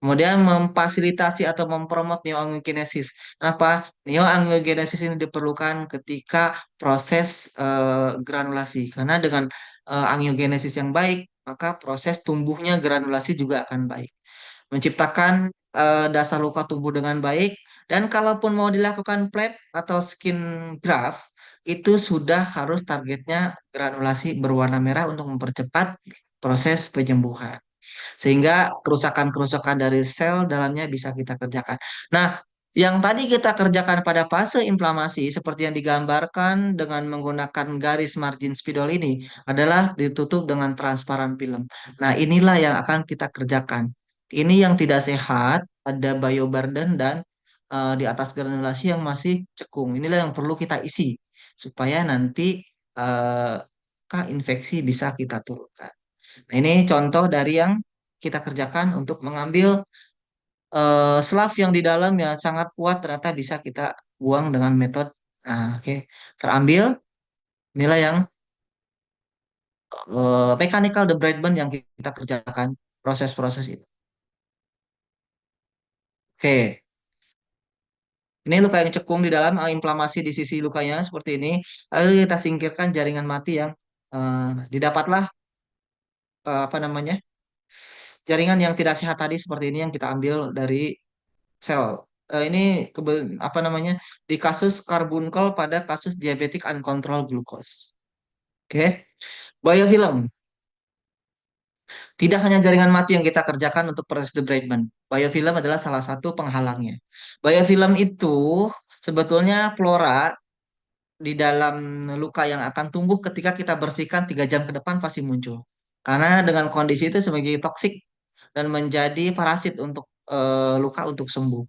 Kemudian memfasilitasi atau mempromot neoangiogenesis. Kenapa? Neoangiogenesis ini diperlukan ketika proses granulasi. Karena dengan angiogenesis yang baik, maka proses tumbuhnya granulasi juga akan baik. Menciptakan dasar luka tumbuh dengan baik, dan kalaupun mau dilakukan flap atau skin graft, itu sudah harus targetnya granulasi berwarna merah untuk mempercepat proses penyembuhan. Sehingga kerusakan-kerusakan dari sel dalamnya bisa kita kerjakan. Nah, yang tadi kita kerjakan pada fase inflamasi seperti yang digambarkan dengan menggunakan garis margin spidol ini adalah ditutup dengan transparan film. Nah, inilah yang akan kita kerjakan. Ini yang tidak sehat, ada bioburden dan di atas granulasi yang masih cekung. Inilah yang perlu kita isi supaya nanti infeksi bisa kita turunkan. Nah, ini contoh dari yang kita kerjakan untuk mengambil selaf yang di dalam yang sangat kuat ternyata bisa kita buang dengan metode oke. Terambil. Inilah yang mechanical debridement yang kita kerjakan proses-proses itu. Oke. Ini luka yang cekung di dalam inflamasi di sisi lukanya seperti ini. Lalu kita singkirkan jaringan mati yang didapatlah apa namanya? Jaringan yang tidak sehat tadi seperti ini yang kita ambil dari sel. Ini apa namanya? Di kasus karbunkel pada kasus diabetic uncontrolled glucose. Oke. Biofilm. Tidak hanya jaringan mati yang kita kerjakan untuk proses debridement. Biofilm adalah salah satu penghalangnya. Biofilm itu sebetulnya flora di dalam luka yang akan tumbuh ketika kita bersihkan 3 jam ke depan pasti muncul. Karena dengan kondisi itu sebagai toksik dan menjadi parasit untuk luka untuk sembuh.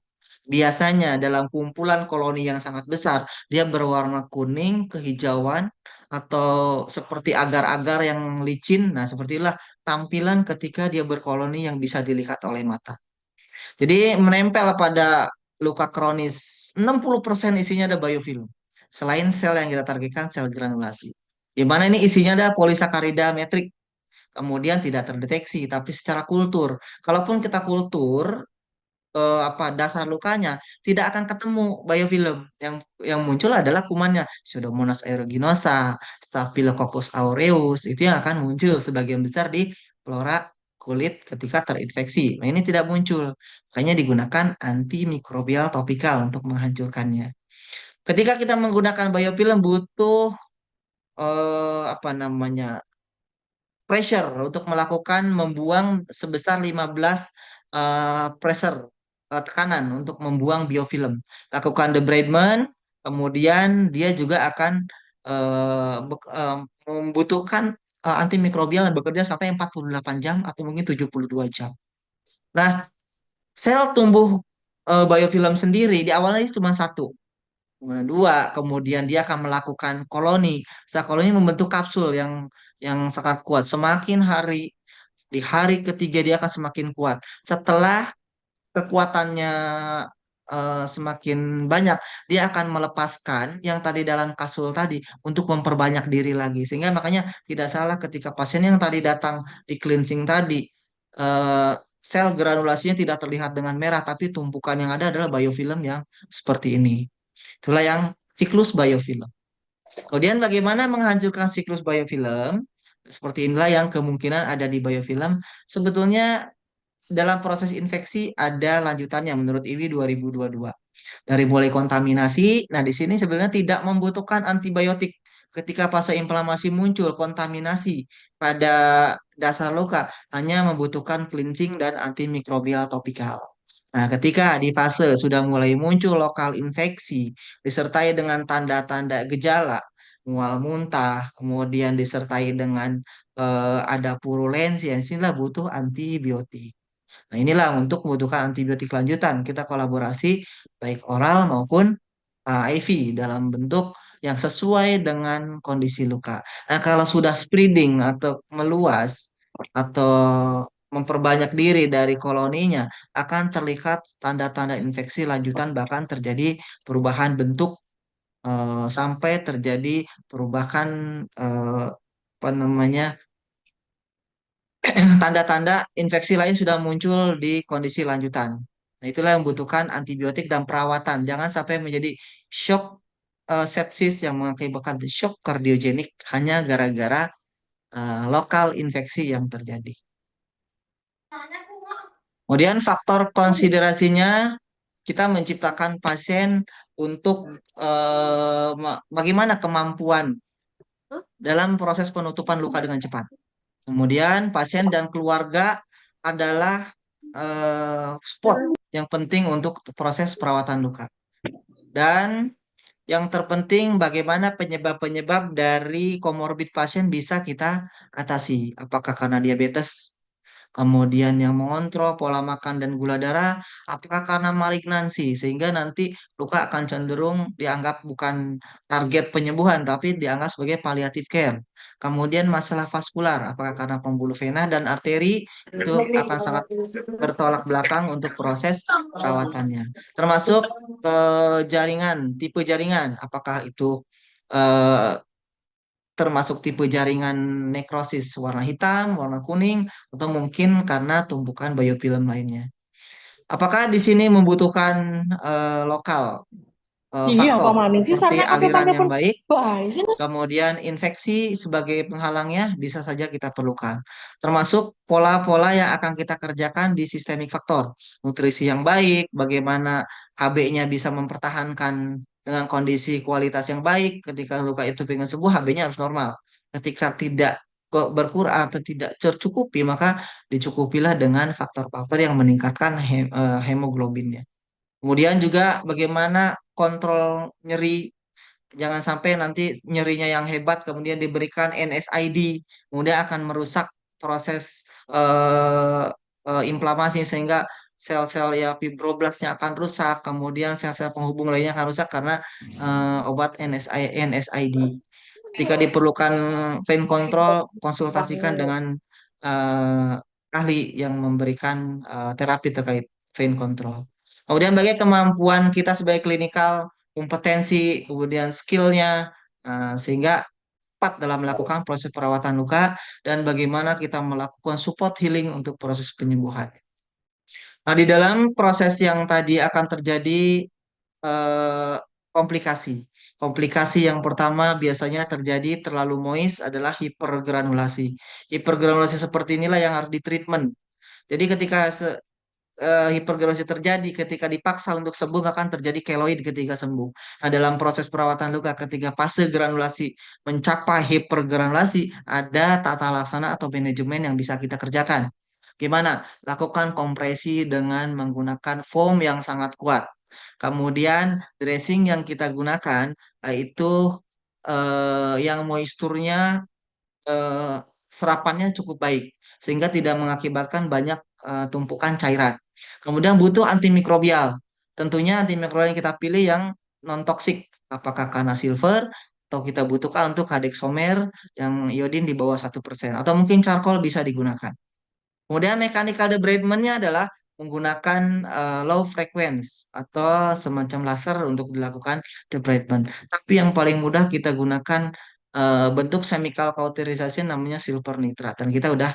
Biasanya dalam kumpulan koloni yang sangat besar, dia berwarna kuning, kehijauan, atau seperti agar-agar yang licin. Nah, sepertilah tampilan ketika dia berkoloni yang bisa dilihat oleh mata. Jadi menempel pada luka kronis, 60% isinya ada biofilm. Selain sel yang kita targetkan, sel granulasi. Di mana ini isinya ada polisakarida metrik. Kemudian tidak terdeteksi, tapi secara kultur. Kalaupun kita kultur, apa dasar lukanya tidak akan ketemu biofilm yang muncul adalah kumannya Pseudomonas aeruginosa, Staphylococcus aureus itu yang akan muncul sebagian besar di flora kulit ketika terinfeksi. Nah, ini tidak muncul. Makanya digunakan antimikrobial topikal untuk menghancurkannya. Ketika kita menggunakan biofilm butuh apa namanya pressure untuk melakukan membuang sebesar 15 pressure tekanan untuk membuang biofilm. Lakukan debridement, kemudian dia juga akan membutuhkan antimikrobial yang bekerja sampai 48 jam atau mungkin 72 jam. Nah, sel tumbuh biofilm sendiri di awalnya cuma satu. Kemudian dua, kemudian dia akan melakukan koloni. Setelah koloni membentuk kapsul yang sangat kuat. Semakin hari di hari ketiga dia akan semakin kuat. Setelah kekuatannya semakin banyak, dia akan melepaskan yang tadi dalam kapsul tadi untuk memperbanyak diri lagi. Sehingga makanya tidak salah ketika pasien yang tadi datang di cleansing tadi, sel granulasinya tidak terlihat dengan merah, tapi tumpukan yang ada adalah biofilm yang seperti ini. Itulah yang siklus biofilm. Kemudian bagaimana menghancurkan siklus biofilm? Seperti inilah yang kemungkinan ada di biofilm. Sebetulnya dalam proses infeksi ada lanjutannya menurut IWI 2022. Dari mulai kontaminasi, nah di sini sebenarnya tidak membutuhkan antibiotik. Ketika fase inflamasi muncul kontaminasi pada dasar luka, hanya membutuhkan cleansing dan antimikrobial topikal. Nah, ketika di fase sudah mulai muncul lokal infeksi, disertai dengan tanda-tanda gejala, mual muntah, kemudian disertai dengan ada purulensi, disinilah butuh antibiotik. Nah, inilah untuk membutuhkan antibiotik lanjutan. Kita kolaborasi baik oral maupun IV dalam bentuk yang sesuai dengan kondisi luka. Nah, kalau sudah spreading atau meluas atau memperbanyak diri dari koloninya, akan terlihat tanda-tanda infeksi lanjutan, bahkan terjadi perubahan bentuk sampai terjadi perubahan apa namanya tanda-tanda infeksi lain sudah muncul di kondisi lanjutan. Nah, itulah yang membutuhkan antibiotik dan perawatan. Jangan sampai menjadi shock sepsis yang mengakibatkan shock kardiogenik hanya gara-gara lokal infeksi yang terjadi. Kemudian faktor konsiderasinya kita menciptakan pasien untuk bagaimana kemampuan dalam proses penutupan luka dengan cepat. Kemudian pasien dan keluarga adalah spot yang penting untuk proses perawatan luka. Dan yang terpenting bagaimana penyebab-penyebab dari komorbid pasien bisa kita atasi. Apakah karena diabetes, kemudian yang mengontrol pola makan dan gula darah, apakah karena malignansi, sehingga nanti luka akan cenderung dianggap bukan target penyembuhan, tapi dianggap sebagai palliative care. Kemudian masalah vaskular, apakah karena pembuluh vena dan arteri, itu akan sangat bertolak belakang untuk proses perawatannya. Termasuk jaringan, tipe jaringan, apakah itu eh, termasuk tipe jaringan nekrosis warna hitam, warna kuning, atau mungkin karena tumpukan biofilm lainnya. Apakah di sini membutuhkan lokal Iya, faktor Pak Maning sih seperti sampai aliran pakai yang pun baik, baik sih. kemudian infeksi sebagai penghalangnya bisa saja kita perlukan. Termasuk pola-pola yang akan kita kerjakan di systemic factor. Nutrisi yang baik, bagaimana HB-nya bisa mempertahankan dengan kondisi kualitas yang baik. Ketika luka itu pengen sembuh, HB-nya harus normal. Ketika tidak kok berkurang atau tidak tercukupi, maka dicukupilah dengan faktor-faktor yang meningkatkan hemoglobinnya. Kemudian juga bagaimana kontrol nyeri. Jangan sampai nanti nyerinya yang hebat kemudian diberikan NSAID, kemudian akan merusak proses inflamasi sehingga sel-sel ya fibroblasnya akan rusak, kemudian sel-sel penghubung lainnya akan rusak karena obat NSAID. Jika diperlukan vein control, konsultasikan dengan eh, ahli yang memberikan terapi terkait vein control. Kemudian bagaimana kemampuan kita sebagai klinikal, kompetensi, kemudian skillnya, sehingga tepat dalam melakukan proses perawatan luka dan bagaimana kita melakukan support healing untuk proses penyembuhan. Nah, di dalam proses yang tadi akan terjadi eh, komplikasi. Komplikasi yang pertama biasanya terjadi terlalu moist adalah hipergranulasi. Hipergranulasi seperti inilah yang harus ditreatment. Jadi ketika hipergranulasi terjadi ketika dipaksa untuk sembuh maka akan terjadi keloid ketika sembuh. Nah, dalam proses perawatan luka ketika fase granulasi mencapai hipergranulasi ada tata laksana atau manajemen yang bisa kita kerjakan. Gimana? Lakukan kompresi dengan menggunakan foam yang sangat kuat. Kemudian dressing yang kita gunakan itu yang moisturnya eh, serapannya cukup baik sehingga tidak mengakibatkan banyak tumpukan cairan. Kemudian butuh antimikrobial. Tentunya antimikrobial yang kita pilih yang non toksik. Apakah karena silver atau kita butuhkan untuk kadexomer yang iodin di bawah 1% atau mungkin charcoal bisa digunakan. Kemudian mechanical debridement-nya adalah menggunakan low frequency atau semacam laser untuk dilakukan debridement. Tapi yang paling mudah kita gunakan bentuk chemical cauterization namanya silver nitrat dan kita udah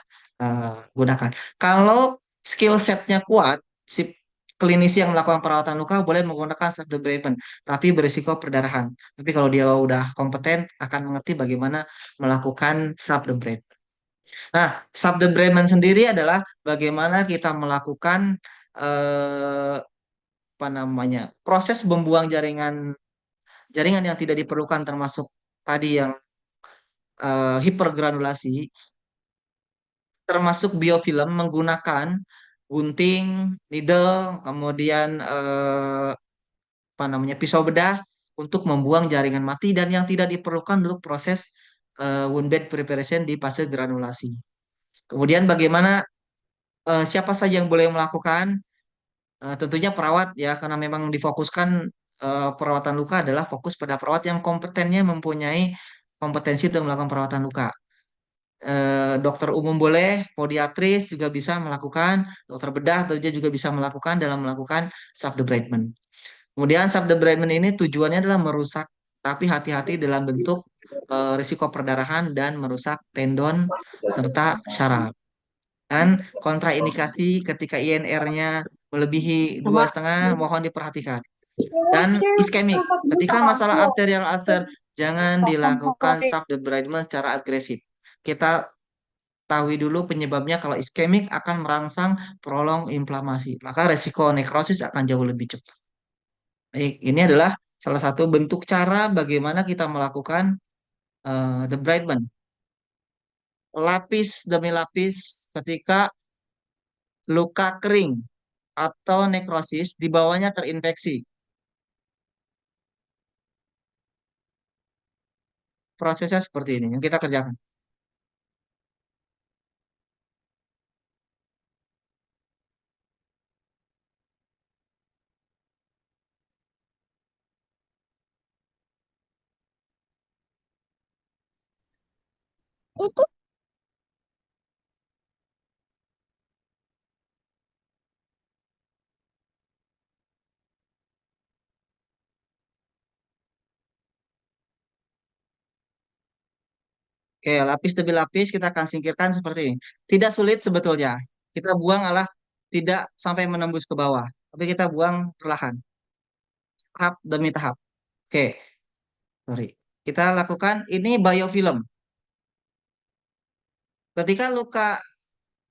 gunakan. Kalau skill setnya kuat, si klinisi yang melakukan perawatan luka boleh menggunakan self debridement, tapi berisiko perdarahan. Tapi kalau dia udah kompeten akan mengerti bagaimana melakukan self debridement. Nah, subdebridement sendiri adalah bagaimana kita melakukan eh, apa namanya proses membuang jaringan jaringan yang tidak diperlukan termasuk tadi yang hipergranulasi, termasuk biofilm menggunakan gunting, needle, kemudian apa namanya pisau bedah untuk membuang jaringan mati dan yang tidak diperlukan untuk proses wound bed preparation di fase granulasi. Kemudian bagaimana siapa saja yang boleh melakukan? Tentunya perawat ya, karena memang difokuskan perawatan luka adalah fokus pada perawat yang kompetennya mempunyai kompetensi untuk melakukan perawatan luka. Dokter umum boleh, podiatris juga bisa melakukan, dokter bedah tentunya juga bisa melakukan dalam melakukan subdebridement. Kemudian subdebridement ini tujuannya adalah merusak, tapi hati-hati dalam bentuk risiko perdarahan dan merusak tendon serta syaraf. Dan kontraindikasi ketika INR-nya melebihi 2,5 mohon diperhatikan. Dan iskemik, ketika masalah arterial ulcer jangan dilakukan subdebridement secara agresif. Kita tahu dulu penyebabnya kalau iskemik akan merangsang prolong inflamasi. Maka resiko nekrosis akan jauh lebih cepat. Baik, ini adalah salah satu bentuk cara bagaimana kita melakukan debridement. Lapis demi lapis ketika luka kering atau nekrosis di bawahnya terinfeksi. Prosesnya seperti ini yang kita kerjakan. Itu Oke, lapis demi lapis kita akan singkirkan seperti ini. Tidak sulit sebetulnya. Kita buang alah tidak sampai menembus ke bawah, tapi kita buang perlahan, tahap demi tahap. Oke, sorry. Kita lakukan ini biofilm. Ketika luka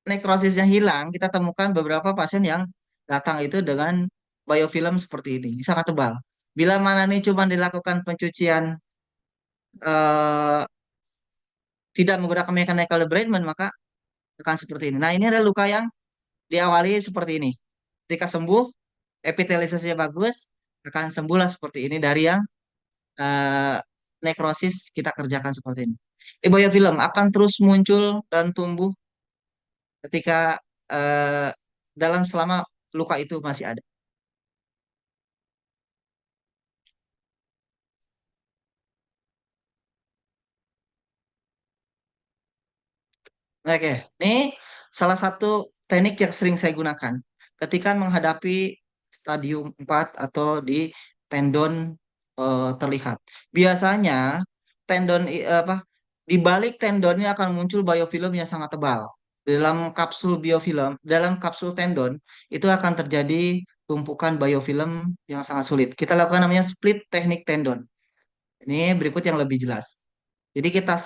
nekrosisnya hilang, kita temukan beberapa pasien yang datang itu dengan biofilm seperti ini, sangat tebal. Bila mana ini cuma dilakukan pencucian eh, tidak menggunakan mechanical debridement, maka akan seperti ini. Nah, ini adalah luka yang diawali seperti ini. Ketika sembuh, epitelisasinya bagus, akan sembuhlah seperti ini dari yang eh, nekrosis kita kerjakan seperti ini. Biofilm akan terus muncul dan tumbuh ketika eh, dalam selama luka itu masih ada. Oke, ini salah satu teknik yang sering saya gunakan ketika menghadapi stadium 4 atau di tendon terlihat. Biasanya tendon apa di balik tendonnya akan muncul biofilm yang sangat tebal. dalam kapsul biofilm, dalam kapsul tendon itu akan terjadi tumpukan biofilm yang sangat sulit. Kita lakukan namanya split teknik tendon. Ini berikut yang lebih jelas. Jadi kita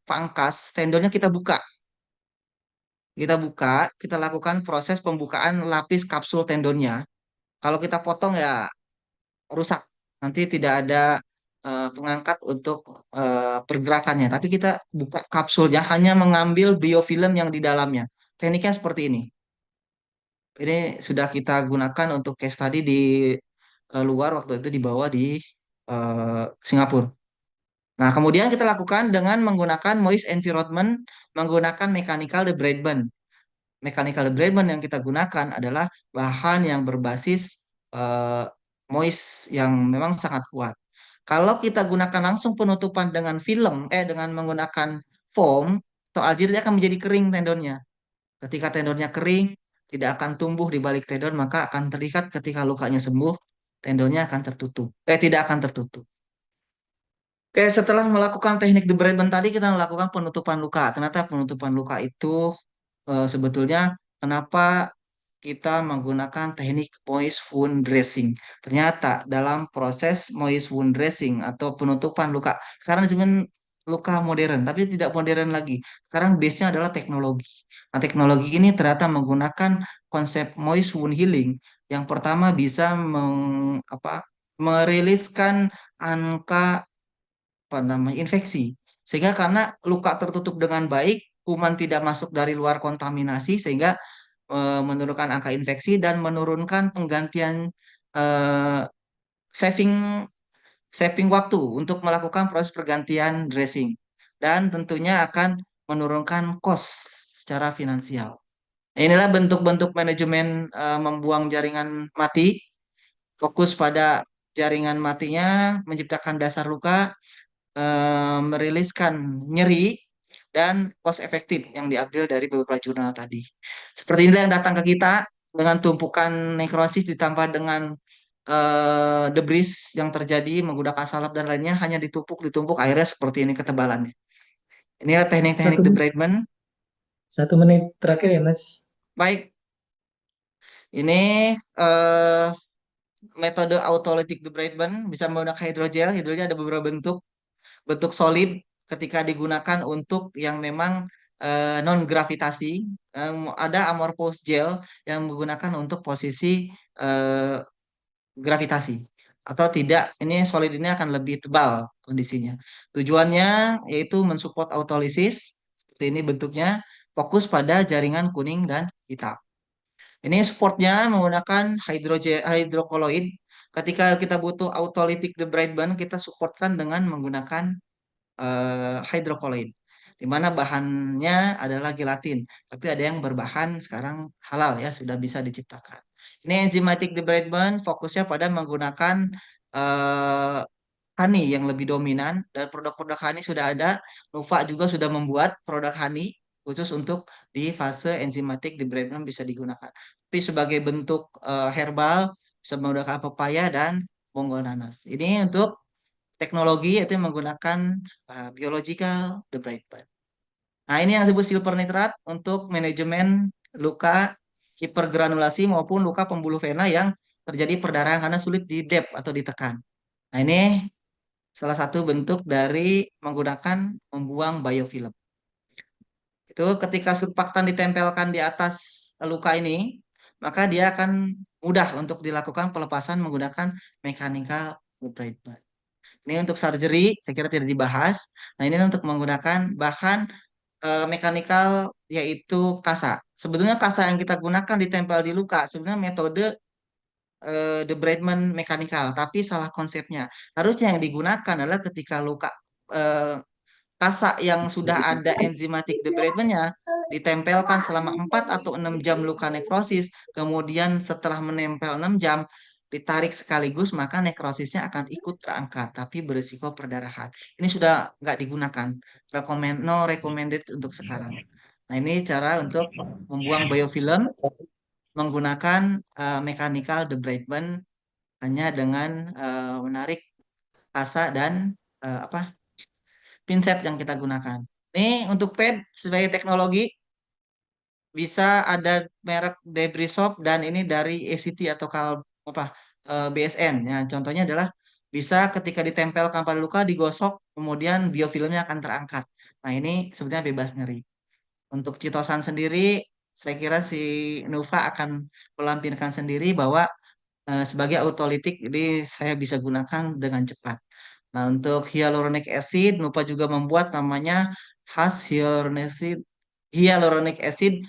pangkas tendonnya, kita buka. Kita buka, kita lakukan proses pembukaan lapis kapsul tendonnya. Kalau kita potong ya rusak. Nanti tidak ada pengangkat untuk pergerakannya. Tapi kita buka kapsulnya, hanya mengambil biofilm yang di dalamnya. Tekniknya seperti ini. Ini sudah kita gunakan untuk case study di luar, waktu itu dibawa di Singapura. Nah, kemudian kita lakukan dengan menggunakan moist environment, menggunakan mechanical debridement. Mechanical debridement yang kita gunakan adalah bahan yang berbasis eh, moist yang memang sangat kuat. Kalau kita gunakan langsung penutupan dengan film, dengan menggunakan foam atau algir, dia akan menjadi kering tendonnya. Ketika tendonnya kering, tidak akan tumbuh di balik tendon, maka akan terlihat ketika lukanya sembuh, tendonnya akan tertutup. Tidak akan tertutup. Oke, setelah melakukan teknik debridement tadi, kita melakukan penutupan luka. Ternyata penutupan luka itu sebetulnya kenapa kita menggunakan teknik moist wound dressing. Ternyata dalam proses moist wound dressing atau penutupan luka, sekarang cuman luka modern, tapi tidak modern lagi. Sekarang base-nya adalah teknologi. Nah, teknologi ini ternyata menggunakan konsep moist wound healing. Yang pertama bisa meriliskan angka infeksi. Sehingga karena luka tertutup dengan baik, kuman tidak masuk dari luar kontaminasi, sehingga menurunkan angka infeksi dan menurunkan penggantian eh, saving saving waktu untuk melakukan proses pergantian dressing, dan tentunya akan menurunkan cost secara finansial. Inilah bentuk-bentuk manajemen membuang jaringan mati, fokus pada jaringan matinya, menciptakan dasar luka, meriliskan nyeri, dan cost efektif yang diambil dari beberapa jurnal tadi. Seperti inilah yang datang ke kita dengan tumpukan nekrosis ditambah dengan debris yang terjadi menggunakan salep dan lainnya, hanya ditumpuk akhirnya seperti ini ketebalannya. Ini adalah teknik-teknik Satu, debridement. 1 menit terakhir ya, Mas. Baik, ini eh, metode autolytic debridement bisa menggunakan hidrogel. Hidrogel ada beberapa bentuk. Bentuk solid ketika digunakan untuk yang memang non gravitasi, ada amorphous gel yang menggunakan untuk posisi eh, gravitasi atau tidak. Ini solid ini akan lebih tebal kondisinya. Tujuannya yaitu mensupport autolisis. Seperti ini bentuknya, fokus pada jaringan kuning dan hitam. Ini supportnya menggunakan hydrocolloid. Ketika kita butuh autolytic debridement, kita supportkan dengan menggunakan hydrocolloid, di mana bahannya adalah gelatin, tapi ada yang berbahan sekarang halal ya, sudah bisa diciptakan. Ini enzymatic debridement, fokusnya pada menggunakan eh, honey yang lebih dominan, dan produk-produk honey sudah ada. Nuva juga sudah membuat produk honey khusus untuk di fase enzymatic debridement bisa digunakan. Tapi sebagai bentuk herbal bisa menggunakan pepaya dan monggo nanas. Ini untuk teknologi, yaitu menggunakan biological debridement. Nah, ini yang disebut silver nitrat untuk manajemen luka hipergranulasi maupun luka pembuluh vena yang terjadi perdarahan karena sulit di dep atau ditekan. Nah, ini salah satu bentuk dari menggunakan membuang biofilm. Itu ketika surfaktan ditempelkan di atas luka ini, maka dia akan mudah untuk dilakukan pelepasan menggunakan mechanical debridement. Ini untuk surgery, saya kira tidak dibahas. Nah, ini untuk menggunakan bahan mekanikal, yaitu kasa. Sebetulnya kasa yang kita gunakan ditempel di luka, sebenarnya metode debridement mekanikal, tapi salah konsepnya. Harusnya yang digunakan adalah ketika luka eh, kasa yang sudah ada enzimatic debridement-nya ditempelkan selama 4 atau 6 jam luka nekrosis, kemudian setelah menempel 6 jam ditarik sekaligus, maka nekrosisnya akan ikut terangkat, tapi berisiko perdarahan. Ini sudah nggak digunakan. No recommended untuk sekarang. Nah, ini cara untuk membuang biofilm menggunakan mechanical debridement, hanya dengan menarik kasa dan pinset yang kita gunakan. Ini untuk pad sebagai teknologi bisa ada merek Debrisop dan ini dari ACT atau BSN. Ya, contohnya adalah bisa ketika ditempelkan pada luka digosok, kemudian biofilmnya akan terangkat. Nah, ini sebenarnya bebas nyeri. Untuk Citosan sendiri, saya kira si Nuva akan melampirkan sendiri bahwa sebagai autolitik ini saya bisa gunakan dengan cepat. Nah, untuk hyaluronic acid, Nuva juga membuat namanya khas hyaluronic acid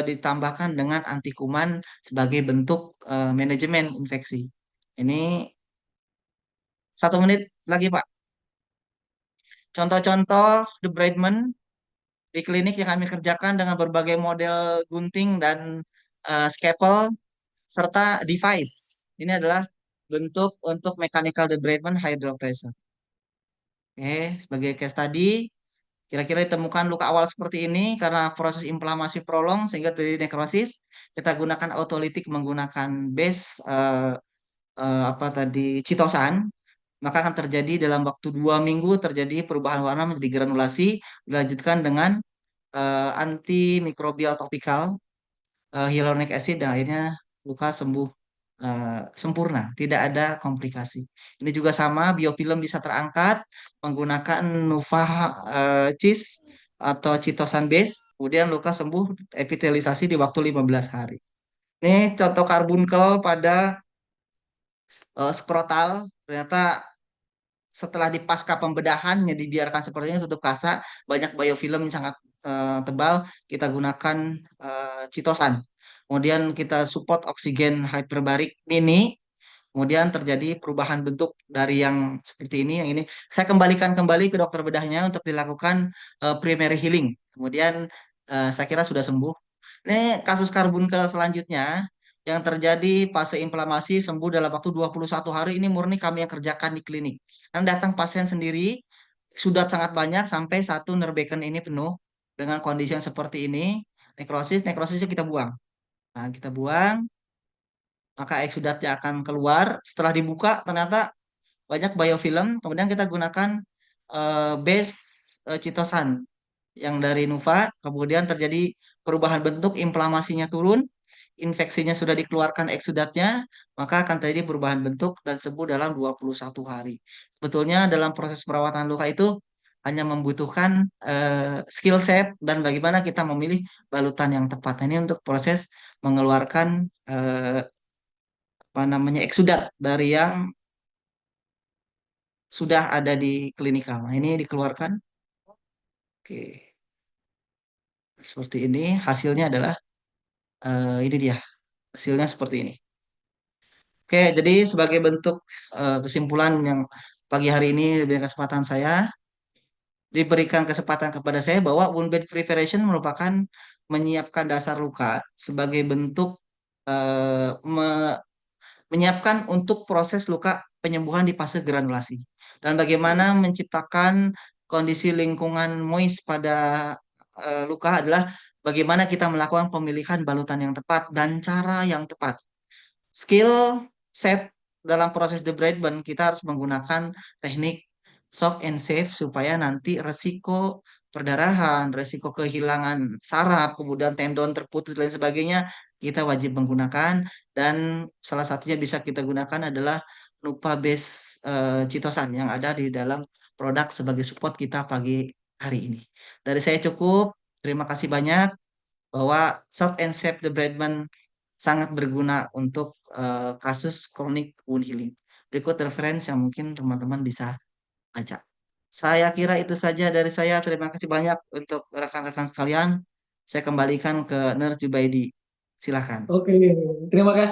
ditambahkan dengan anti kuman sebagai bentuk manajemen infeksi. Ini 1 menit lagi, Pak. Contoh-contoh debridement di klinik yang kami kerjakan dengan berbagai model gunting dan scalpel serta device. Ini adalah bentuk untuk mechanical debridement hydropressure. Oke, sebagai case tadi, kira-kira ditemukan luka awal seperti ini karena proses inflamasi prolong sehingga terjadi nekrosis. Kita gunakan autolitik menggunakan base apa tadi citosan, maka akan terjadi dalam waktu 2 minggu terjadi perubahan warna menjadi granulasi, dilanjutkan dengan antimikrobial topikal, hyaluronic acid dan akhirnya luka sembuh sempurna, tidak ada komplikasi. Ini juga sama, biofilm bisa terangkat menggunakan Nuva Cis atau Citosan base, kemudian luka sembuh epitelisasi di waktu 15 hari. Ini contoh karbunkel pada skrotal, ternyata setelah di pasca pembedahan yang dibiarkan seperti ini tutup kasa, banyak biofilm yang sangat tebal, kita gunakan Citosan. Kemudian kita support oksigen hyperbarik mini, kemudian terjadi perubahan bentuk dari yang seperti ini, yang ini. Saya kembalikan kembali ke dokter bedahnya untuk dilakukan primary healing. Kemudian saya kira sudah sembuh. Ini kasus karbunkel selanjutnya yang terjadi fase inflamasi sembuh dalam waktu 21 hari ini murni kami yang kerjakan di klinik. Dan datang pasien sendiri sudah sangat banyak sampai satu nerbeken ini penuh dengan kondisi yang seperti ini. Nekrosisnya kita buang. Nah, kita buang, maka eksudatnya akan keluar. Setelah dibuka, ternyata banyak biofilm. Kemudian kita gunakan base citosan yang dari Nuva. Kemudian terjadi perubahan bentuk, inflamasinya turun, infeksinya sudah dikeluarkan eksudatnya, maka akan terjadi perubahan bentuk dan sembuh dalam 21 hari. Sebetulnya dalam proses perawatan luka itu hanya membutuhkan skill set dan bagaimana kita memilih balutan yang tepat. Ini untuk proses mengeluarkan apa namanya eksudat dari yang sudah ada di klinikal. Nah, ini dikeluarkan. Oke, seperti ini. Hasilnya adalah ini dia. Hasilnya seperti ini. Oke, jadi sebagai bentuk kesimpulan yang pagi hari ini diberikan kesempatan saya, diberikan kesempatan kepada saya bahwa wound bed preparation merupakan menyiapkan dasar luka sebagai bentuk menyiapkan untuk proses luka penyembuhan di fase granulasi. Dan bagaimana menciptakan kondisi lingkungan moist pada luka adalah bagaimana kita melakukan pemilihan balutan yang tepat dan cara yang tepat. Skill set dalam proses debridement kita harus menggunakan teknik soft and safe supaya nanti resiko perdarahan, resiko kehilangan saraf, kemudian tendon terputus dan sebagainya kita wajib menggunakan dan salah satunya bisa kita gunakan adalah Nupa base Citosan yang ada di dalam produk sebagai support kita pagi hari ini. Dari saya cukup, terima kasih banyak bahwa soft and safe debridement sangat berguna untuk kasus chronic wound healing. Berikut referensi yang mungkin teman-teman bisa baca. Saya kira itu saja dari saya. Terima kasih banyak untuk rekan-rekan sekalian. Saya kembalikan ke Nurse Jubaidi. Silakan. Oke, terima kasih.